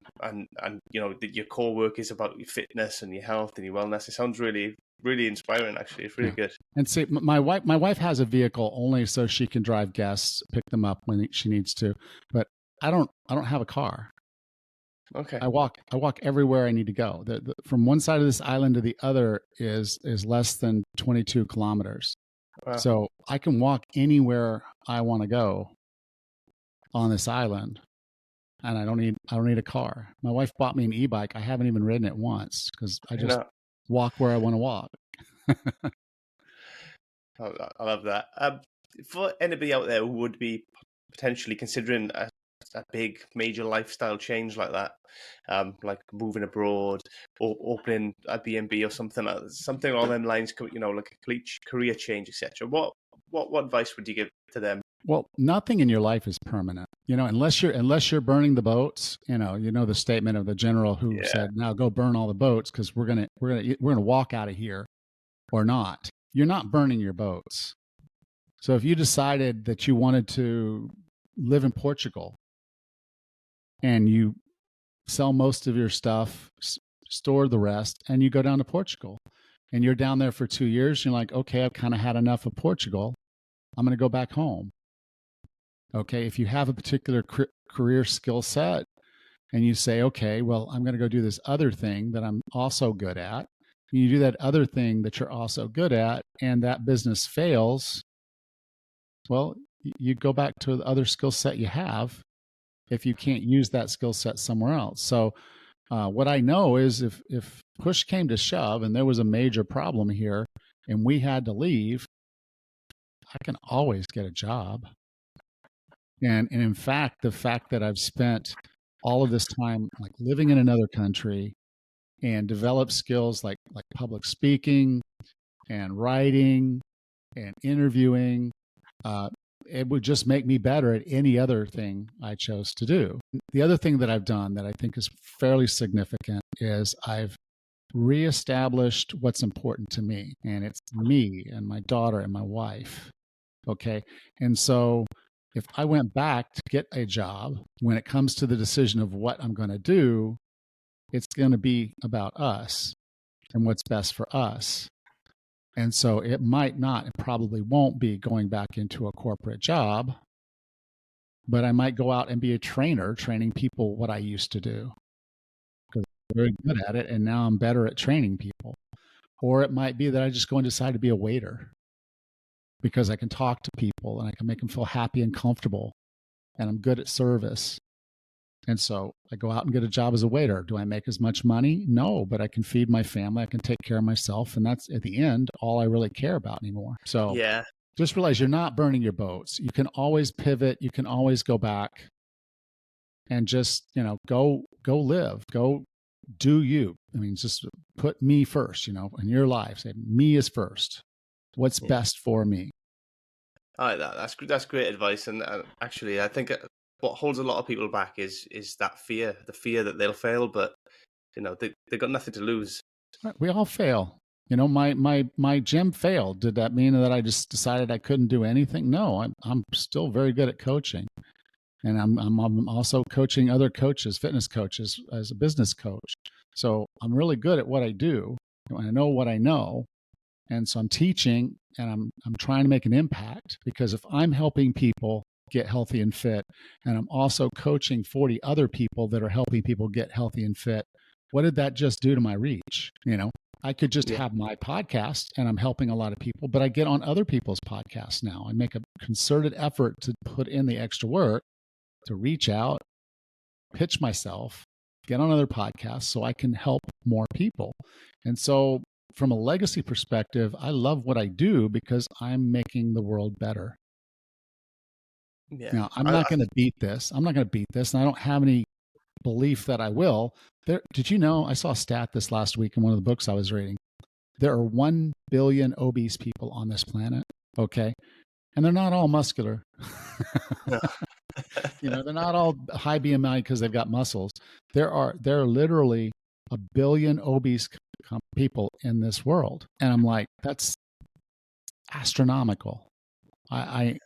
your core work is about your fitness and your health and your wellness. It sounds really, really inspiring. Actually, it's really good. And see, my wife has a vehicle only so she can drive guests, pick them up when she needs to. But I don't have a car. Okay. I walk everywhere I need to go. From one side of this island to the other is less than 22 kilometers. Wow. So I can walk anywhere I want to go on this island, and I don't need a car. My wife bought me an e-bike. I haven't even ridden it once because I just walk where I want to walk. I love that. For anybody out there who would be potentially considering a big major lifestyle change like that, like moving abroad or opening a B&B or something along them lines, like a complete career change, etc. What advice would you give to them? Well, nothing in your life is permanent, unless you're burning the boats. The statement of the general who said, "Now go burn all the boats because we're gonna walk out of here or not." You're not burning your boats. So if you decided that you wanted to live in Portugal and you sell most of your stuff, store the rest, and you go down to Portugal and you're down there for 2 years, you're like, okay, I've kind of had enough of Portugal. I'm going to go back home. Okay. If you have a particular career skill set and you say, okay, well, I'm going to go do this other thing that I'm also good at. You do that other thing that you're also good at, and that business fails, well, you go back to the other skill set you have if you can't use that skill set somewhere else. So what I know is if push came to shove and there was a major problem here and we had to leave, I can always get a job. And in fact, the fact that I've spent all of this time like living in another country and develop skills like public speaking and writing and interviewing, it would just make me better at any other thing I chose to do. The other thing that I've done that I think is fairly significant is I've reestablished what's important to me, and it's me and my daughter and my wife. Okay. And so if I went back to get a job, when it comes to the decision of what I'm going to do, it's going to be about us and what's best for us. And so it might not, it probably won't be going back into a corporate job, but I might go out and be a trainer, training people what I used to do because I'm very good at it. And now I'm better at training people. Or it might be that I just go and decide to be a waiter because I can talk to people and I can make them feel happy and comfortable and I'm good at service. And so I go out and get a job as a waiter. Do I make as much money? No, but I can feed my family. I can take care of myself. And that's at the end, all I really care about anymore. So just realize you're not burning your boats. You can always pivot. You can always go back and just, go live, go do you. I mean, just put me first, in your life. Say me is first. What's best for me? All right, that's great advice. And actually, I think what holds a lot of people back is that fear, the fear that they'll fail, but they've got nothing to lose. We all fail. My gym failed. Did that mean that I just decided I couldn't do anything? No, I'm still very good at coaching, and I'm also coaching other coaches, fitness coaches, as a business coach. So I'm really good at what I do. I know what I know, and so I'm teaching, and I'm trying to make an impact because if I'm helping people get healthy and fit, and I'm also coaching 40 other people that are helping people get healthy and fit, what did that just do to my reach? I could just have my podcast and I'm helping a lot of people, but I get on other people's podcasts now. I make a concerted effort to put in the extra work to reach out, pitch myself, get on other podcasts so I can help more people. And so from a legacy perspective, I love what I do because I'm making the world better. Yeah. Now, I'm not going to beat this. And I don't have any belief that I will. Did you know, I saw a stat this last week in one of the books I was reading. There are 1 billion obese people on this planet. Okay. And they're not all muscular. They're not all high BMI because they've got muscles. There are literally a billion obese people in this world, and I'm like, that's astronomical. I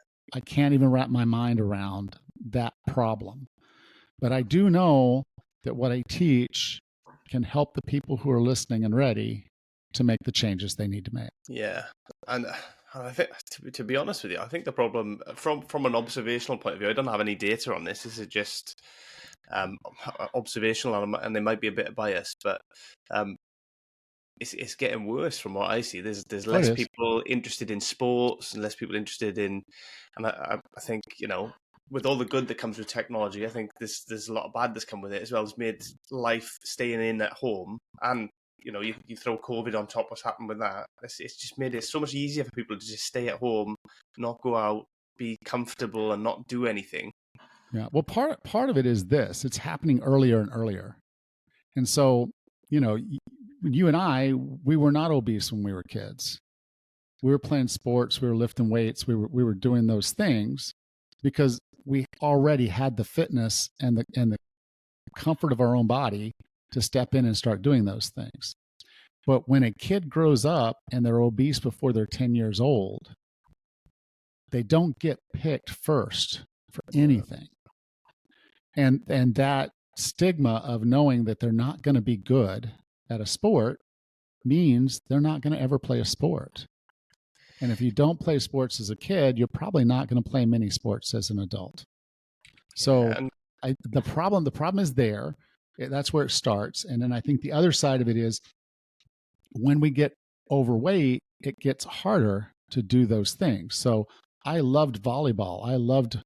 can't even wrap my mind around that problem. But I do know that what I teach can help the people who are listening and ready to make the changes they need to make. Yeah, and I think, to be honest with you, I think the problem from an observational point of view, I don't have any data on this. This is just observational, and they might be a bit biased, but it's getting worse from what I see. There's less people interested in sports and less people interested in, and I think with all the good that comes with technology, I think there's a lot of bad that's come with it as well. It's made life staying in at home, and you throw COVID on top. What's happened with that? It's just made it so much easier for people to just stay at home, not go out, be comfortable, and not do anything. Yeah. Well, part of it is this. It's happening earlier and earlier, and so you and I, we were not obese when we were kids. We were playing sports. We were lifting weights. We were doing those things because we already had the fitness and the comfort of our own body to step in and start doing those things. But when a kid grows up and they're obese before they're 10 years old, they don't get picked first for anything. And that stigma of knowing that they're not going to be good at a sport means they're not going to ever play a sport. And if you don't play sports as a kid, you're probably not going to play many sports as an adult. So the problem is there. That's where it starts. And then I think the other side of it is when we get overweight, it gets harder to do those things. So I loved volleyball. I loved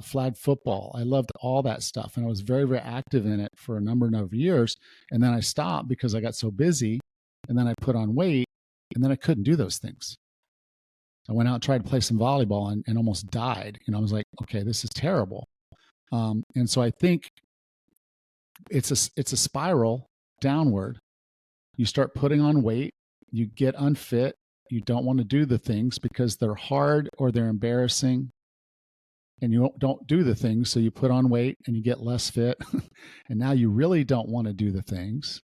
flag football. I loved all that stuff. And I was very, very active in it for a number of years. And then I stopped because I got so busy. And then I put on weight and then I couldn't do those things. I went out and tried to play some volleyball and almost died. I was like, okay, this is terrible. And so I think it's a spiral downward. You start putting on weight, you get unfit, you don't want to do the things because they're hard or they're embarrassing, and you don't do the things, so you put on weight and you get less fit, and now you really don't want to do the things.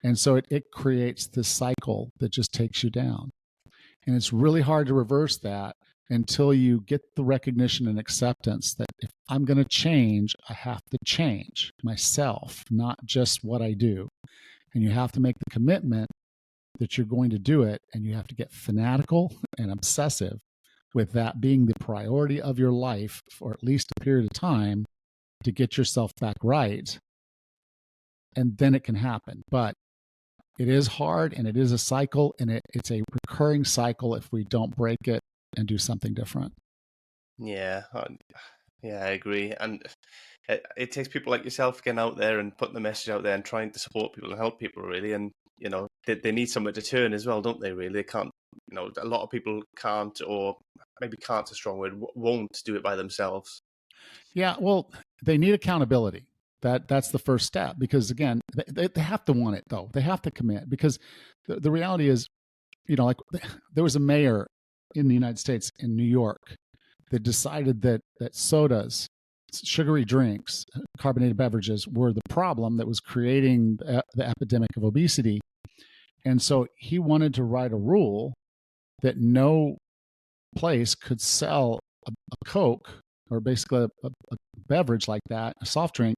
And so it creates this cycle that just takes you down. And it's really hard to reverse that until you get the recognition and acceptance that if I'm going to change, I have to change myself, not just what I do. And you have to make the commitment that you're going to do it, and you have to get fanatical and obsessive with that being the priority of your life for at least a period of time to get yourself back right. And then it can happen. But it is hard, and it is a cycle, and it's a recurring cycle if we don't break it and do something different. Yeah, I agree. And it takes people like yourself getting out there and putting the message out there and trying to support people and help people, really. And, they need somewhere to turn as well, don't they, really? They can't, a lot of people can't, or maybe can't's a strong word, won't do it by themselves. Yeah, well, they need accountability. That's the first step, because again, they have to want it, though. They have to commit, because the reality is, like there was a mayor in the United States in New York that decided that sodas, sugary drinks, carbonated beverages were the problem that was creating the epidemic of obesity. And so he wanted to write a rule that no place could sell a Coke, or basically a beverage like that, a soft drink,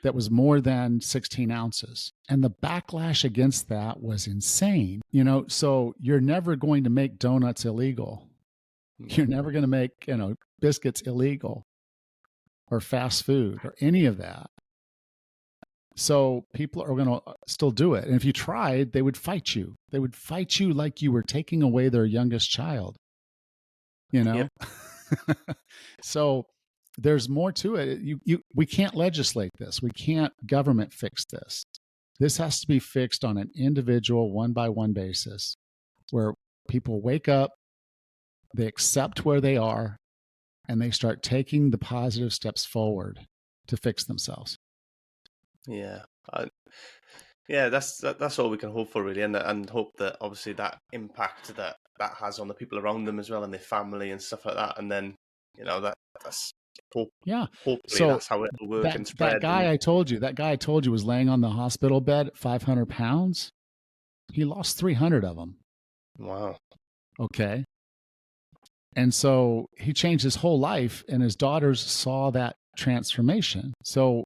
that was more than 16 ounces. And the backlash against that was insane. So you're never going to make donuts illegal. You're never going to make, biscuits illegal, or fast food, or any of that. So people are going to still do it. And if you tried, they would fight you. They would fight you like you were taking away their youngest child. Yep. So there's more to it. We can't legislate this. We can't government fix this. This has to be fixed on an individual, one-by-one basis, where people wake up, they accept where they are, and they start taking the positive steps forward to fix themselves. Yeah. That's all we can hope for, really, and hope that obviously that impact that has on the people around them as well, and their family and stuff like that. And then, that's Yeah. Hopefully So that's how it'll work and spread. that guy I told you was laying on the hospital bed at 500 pounds. He lost 300 of them. Wow. Okay. And so he changed his whole life, and his daughters saw that transformation. So,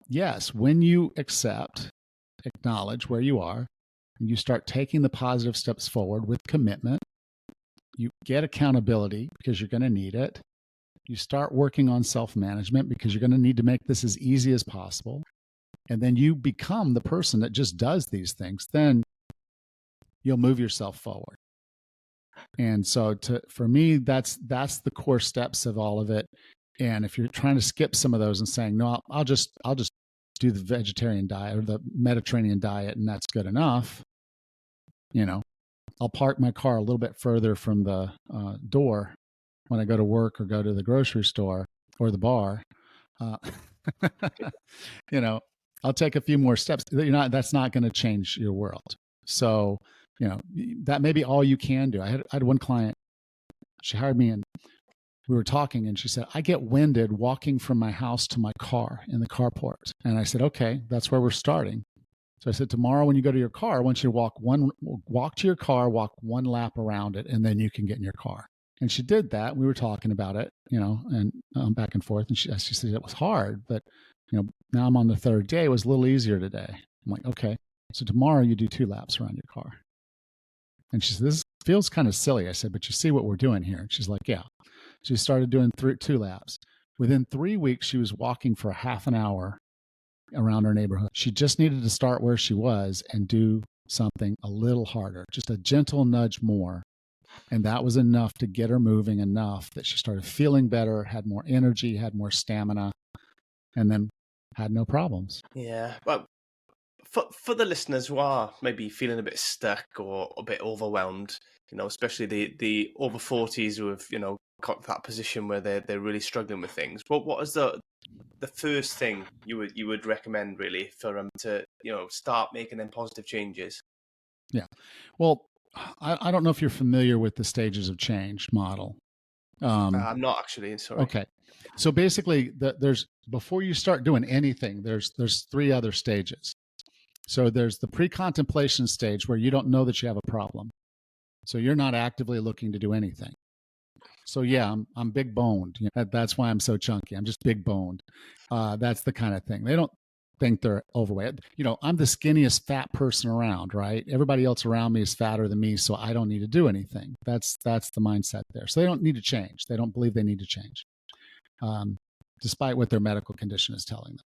yes, when you acknowledge where you are, and you start taking the positive steps forward with commitment, you get accountability because you're going to need it. You start working on self-management because you're going to need to make this as easy as possible. And then you become the person that just does these things. Then you'll move yourself forward. And so for me, that's the core steps of all of it. And if you're trying to skip some of those and saying, no, I'll just do the vegetarian diet or the Mediterranean diet, and that's good enough, I'll park my car a little bit further from the door when I go to work or go to the grocery store or the bar. I'll take a few more steps. That's not going to change your world. So, that may be all you can do. I had one client, she hired me and we were talking and she said, I get winded walking from my house to my car in the carport. And I said, okay, that's where we're starting. So I said, tomorrow when you go to your car, I want you to walk to your car, walk one lap around it, and then you can get in your car. And she did that. We were talking about it, and back and forth. And she said it was hard, but, now I'm on the third day. It was a little easier today. I'm like, okay, so tomorrow you do 2 laps around your car. And she said, this feels kind of silly. I said, but you see what we're doing here? And she's like, yeah. She started doing 2 laps. Within 3 weeks, she was walking for a half an hour around her neighborhood. She just needed to start where she was and do something a little harder, just a gentle nudge more. And that was enough to get her moving enough that she started feeling better, had more energy, had more stamina, and then had no problems. Yeah. Well, for the listeners who are maybe feeling a bit stuck or a bit overwhelmed, especially the over 40s who have, got that position where they're really struggling with things. What is the first thing you would recommend really for them to, start making them positive changes? Yeah. Well, I don't know if you're familiar with the stages of change model. I'm not actually, sorry. Okay. So basically before you start doing anything, there's 3 other stages. So there's the pre-contemplation stage where you don't know that you have a problem. So you're not actively looking to do anything. So yeah, I'm big boned. That's why I'm so chunky. I'm just big boned. That's the kind of thing. They don't think they're overweight. I'm the skinniest fat person around, right? Everybody else around me is fatter than me, so I don't need to do anything. That's the mindset there. So they don't need to change. They don't believe they need to change, despite what their medical condition is telling them.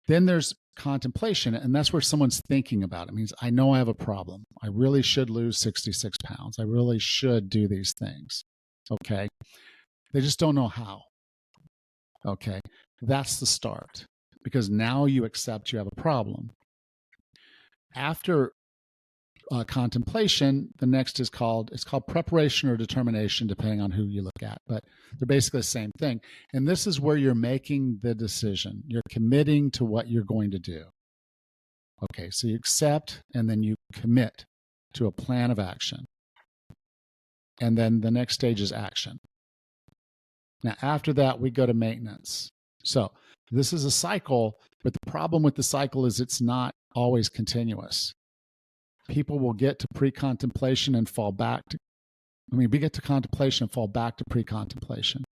Then there's contemplation, and that's where someone's thinking about it. It means, I know I have a problem. I really should lose 66 pounds. I really should do these things. Okay. They just don't know how. Okay. That's the start, because now you accept you have a problem. After contemplation, the next is called preparation or determination, depending on who you look at, but they're basically the same thing. And this is where you're making the decision. You're committing to what you're going to do. Okay, so you accept and then you commit to a plan of action. And then the next stage is action. Now, after that, we go to maintenance. So this is a cycle, but the problem with the cycle is it's not always continuous. People will get to pre-contemplation and fall back to, we get to contemplation and fall back to pre-contemplation.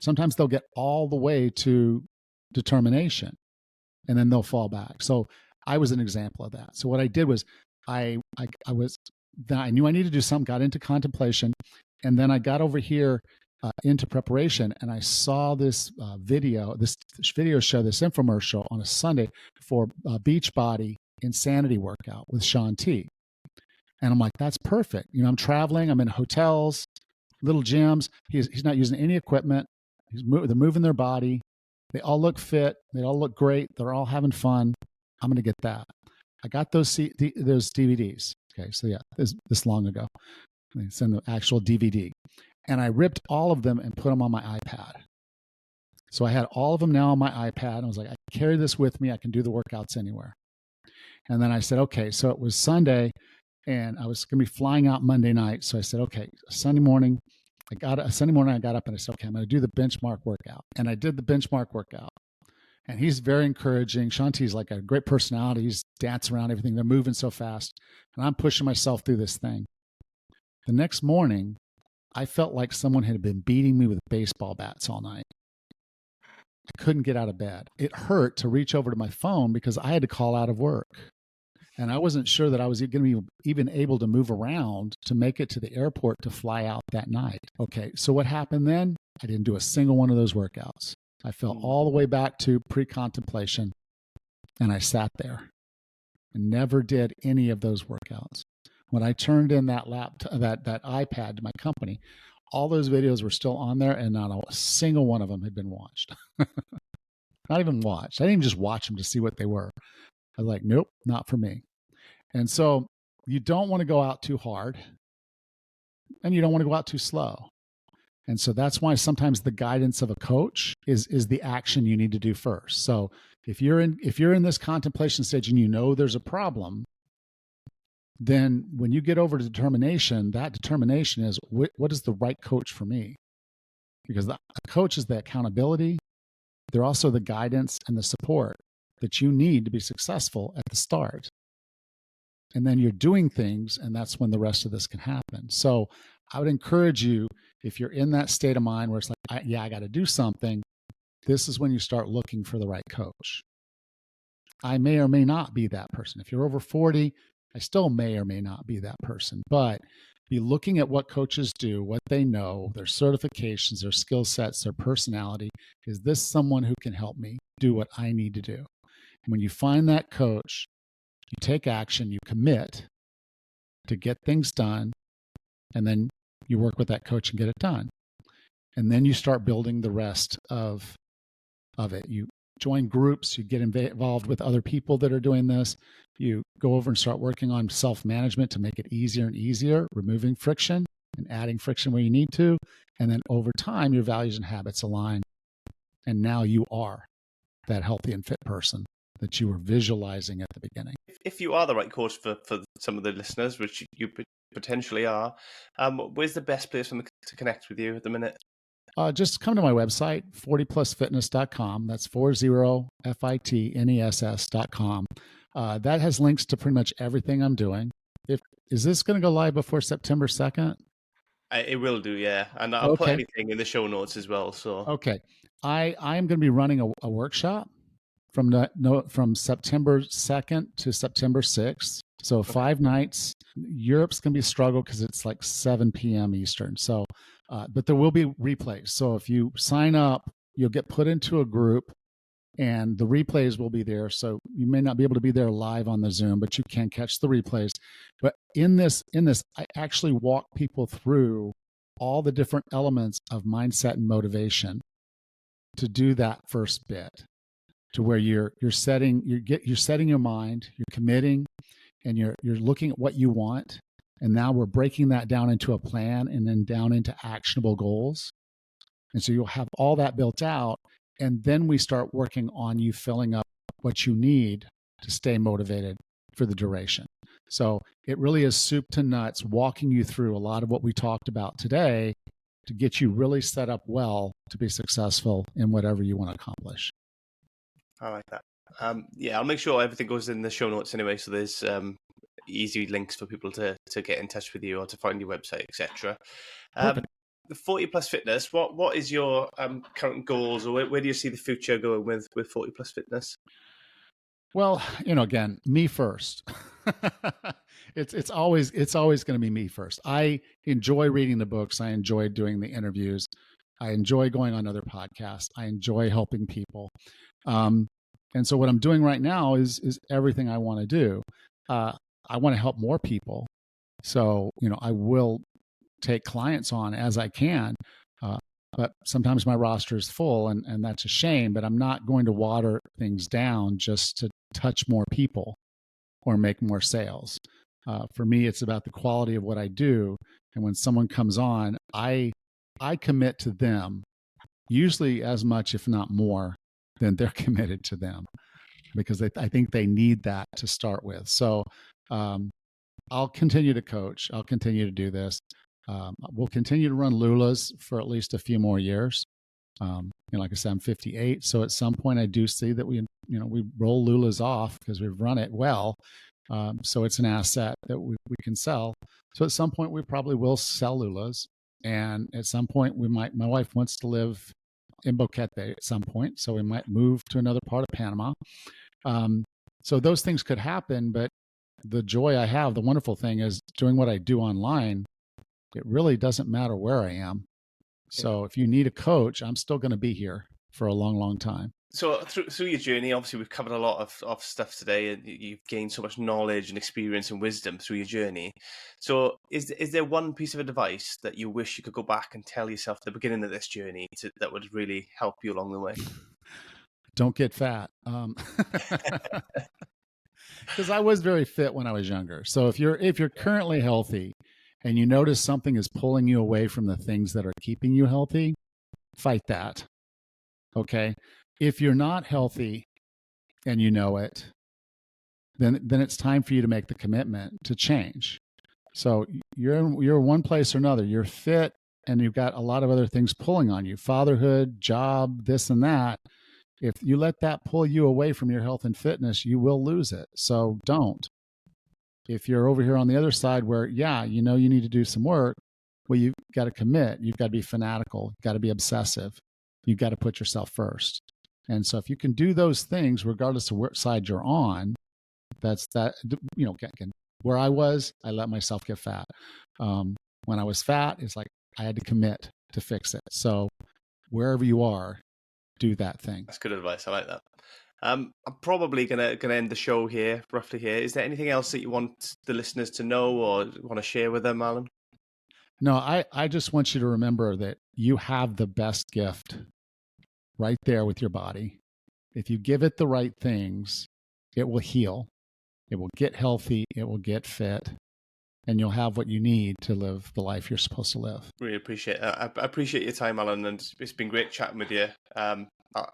Sometimes they'll get all the way to determination and then they'll fall back. So I was an example of that. So what I did was I knew I needed to do something, got into contemplation, and then I got over here into preparation, and I saw this video show, this infomercial on a Sunday for Beachbody Insanity workout with Shaun T. And I'm like, that's perfect. I'm traveling, I'm in hotels, little gyms. He's not using any equipment. They're moving their body. They all look fit. They all look great. They're all having fun. I'm going to get that. I got those DVDs. Okay, so yeah, this long ago. It's in the actual DVD. And I ripped all of them and put them on my iPad. So I had all of them now on my iPad. And I was like, I can carry this with me. I can do the workouts anywhere. And then I said, okay, so it was Sunday and I was going to be flying out Monday night. So I said, okay, Sunday morning, Sunday morning, I got up and I said, okay, I'm going to do the benchmark workout. And I did the benchmark workout. And he's very encouraging. Shanti's like a great personality. He's dancing around everything. They're moving so fast. And I'm pushing myself through this thing. The next morning, I felt like someone had been beating me with baseball bats all night. I couldn't get out of bed. It hurt to reach over to my phone because I had to call out of work. And I wasn't sure that I was going to be even able to move around to make it to the airport to fly out that night. Okay, so what happened then? I didn't do a single one of those workouts. I fell all the way back to pre-contemplation, and I sat there and never did any of those workouts. When I turned in that that iPad to my company, all those videos were still on there, and not a single one of them had been watched. Not even watched. I didn't even just watch them to see what they were. I was like, nope, not for me. And so you don't want to go out too hard, and you don't want to go out too slow. And so that's why sometimes the guidance of a coach is the action you need to do first. So if you're in this contemplation stage and you know there's a problem, then when you get over to determination, that determination is what is the right coach for me? Because a coach is the accountability. They're also the guidance and the support that you need to be successful at the start. And then you're doing things, and that's when the rest of this can happen. So I would encourage you, if you're in that state of mind where it's like, I got to do something, this is when you start looking for the right coach. I may or may not be that person. If you're over 40, I still may or may not be that person. But be looking at what coaches do, what they know, their certifications, their skill sets, their personality. Is this someone who can help me do what I need to do? And when you find that coach, you take action, you commit to get things done, and then you work with that coach and get it done. And then you start building the rest of it. You join groups, you get involved with other people that are doing this. You go over and start working on self-management to make it easier and easier, removing friction and adding friction where you need to. And then over time, your values and habits align. And now you are that healthy and fit person that you were visualizing at the beginning. If you are the right coach for some of the listeners, which you potentially are, where's the best place for them to connect with you at the minute? Just come to my website, 40plusfitness.com. That's 40fitness.com. That has links to pretty much everything I'm doing. Is this going to go live before September 2nd? It will do, yeah. And I'll put everything in the show notes as well. So okay. I am going to be running a workshop from September 2nd to September 6th. So 5 nights. Europe's going to be a struggle because it's like 7 p.m. Eastern. So, but there will be replays. So if you sign up, you'll get put into a group and the replays will be there. So you may not be able to be there live on the Zoom, but you can catch the replays. But in this, I actually walk people through all the different elements of mindset and motivation to do that first bit, to where you're setting your mind, you're committing, and you're looking at what you want. And now we're breaking that down into a plan and then down into actionable goals. And so you'll have all that built out. And then we start working on you filling up what you need to stay motivated for the duration. So it really is soup to nuts, walking you through a lot of what we talked about today to get you really set up well to be successful in whatever you want to accomplish. I like that. Yeah, I'll make sure everything goes in the show notes anyway. So there's easy links for people to get in touch with you or to find your website, etc. The 40 Plus Fitness, what is your current goals, or where do you see the future going with 40 Plus Fitness? Well, again, me first. It's always going to be me first. I enjoy reading the books. I enjoy doing the interviews. I enjoy going on other podcasts. I enjoy helping people. And so what I'm doing right now is everything I want to do. I want to help more people. So, I will take clients on as I can, but sometimes my roster is full and that's a shame, but I'm not going to water things down just to touch more people or make more sales. For me, it's about the quality of what I do. And when someone comes on, I commit to them, usually as much, if not more, than they're committed to them, because I think they need that to start with. So I'll continue to coach. I'll continue to do this. We'll continue to run Lula's for at least a few more years. Like I said, I'm 58, so at some point I do see that we roll Lula's off because we've run it well. So it's an asset that we can sell. So at some point we probably will sell Lula's, and at some point my wife wants to live in Boquete at some point, so we might move to another part of Panama. So those things could happen, but the joy I have, the wonderful thing is doing what I do online, it really doesn't matter where I am. So if you need a coach, I'm still going to be here for a long, long time. So through your journey, obviously we've covered a lot of stuff today, and you've gained so much knowledge and experience and wisdom through your journey. So is there one piece of advice that you wish you could go back and tell yourself at the beginning of this journey that would really help you along the way? Don't get fat. Because I was very fit when I was younger. So if you're currently healthy and you notice something is pulling you away from the things that are keeping you healthy, fight that. Okay? If you're not healthy and you know it, then it's time for you to make the commitment to change. So you're one place or another. You're fit and you've got a lot of other things pulling on you. Fatherhood, job, this and that. If you let that pull you away from your health and fitness, you will lose it. So don't. If you're over here on the other side where, you need to do some work, well, you've got to commit. You've got to be fanatical. You've got to be obsessive. You've got to put yourself first. And so if you can do those things, regardless of which side you're on, that's that, again, where I let myself get fat. When I was fat, it's like I had to commit to fix it. So wherever you are, do that thing. That's good advice. I like that. I'm probably gonna end the show here, roughly here. Is there anything else that you want the listeners to know or want to share with them, Allan? No, I just want you to remember that you have the best gift right there with your body. If you give it the right things, it will heal. It will get healthy. It will get fit. And you'll have what you need to live the life you're supposed to live. Really appreciate it. I appreciate your time, Allan, and it's been great chatting with you.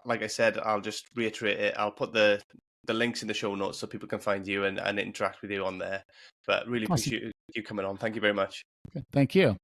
Like I said, I'll just reiterate it. I'll put the links in the show notes so people can find you and interact with you on there. But really appreciate you coming on. Thank you very much. Okay. Thank you.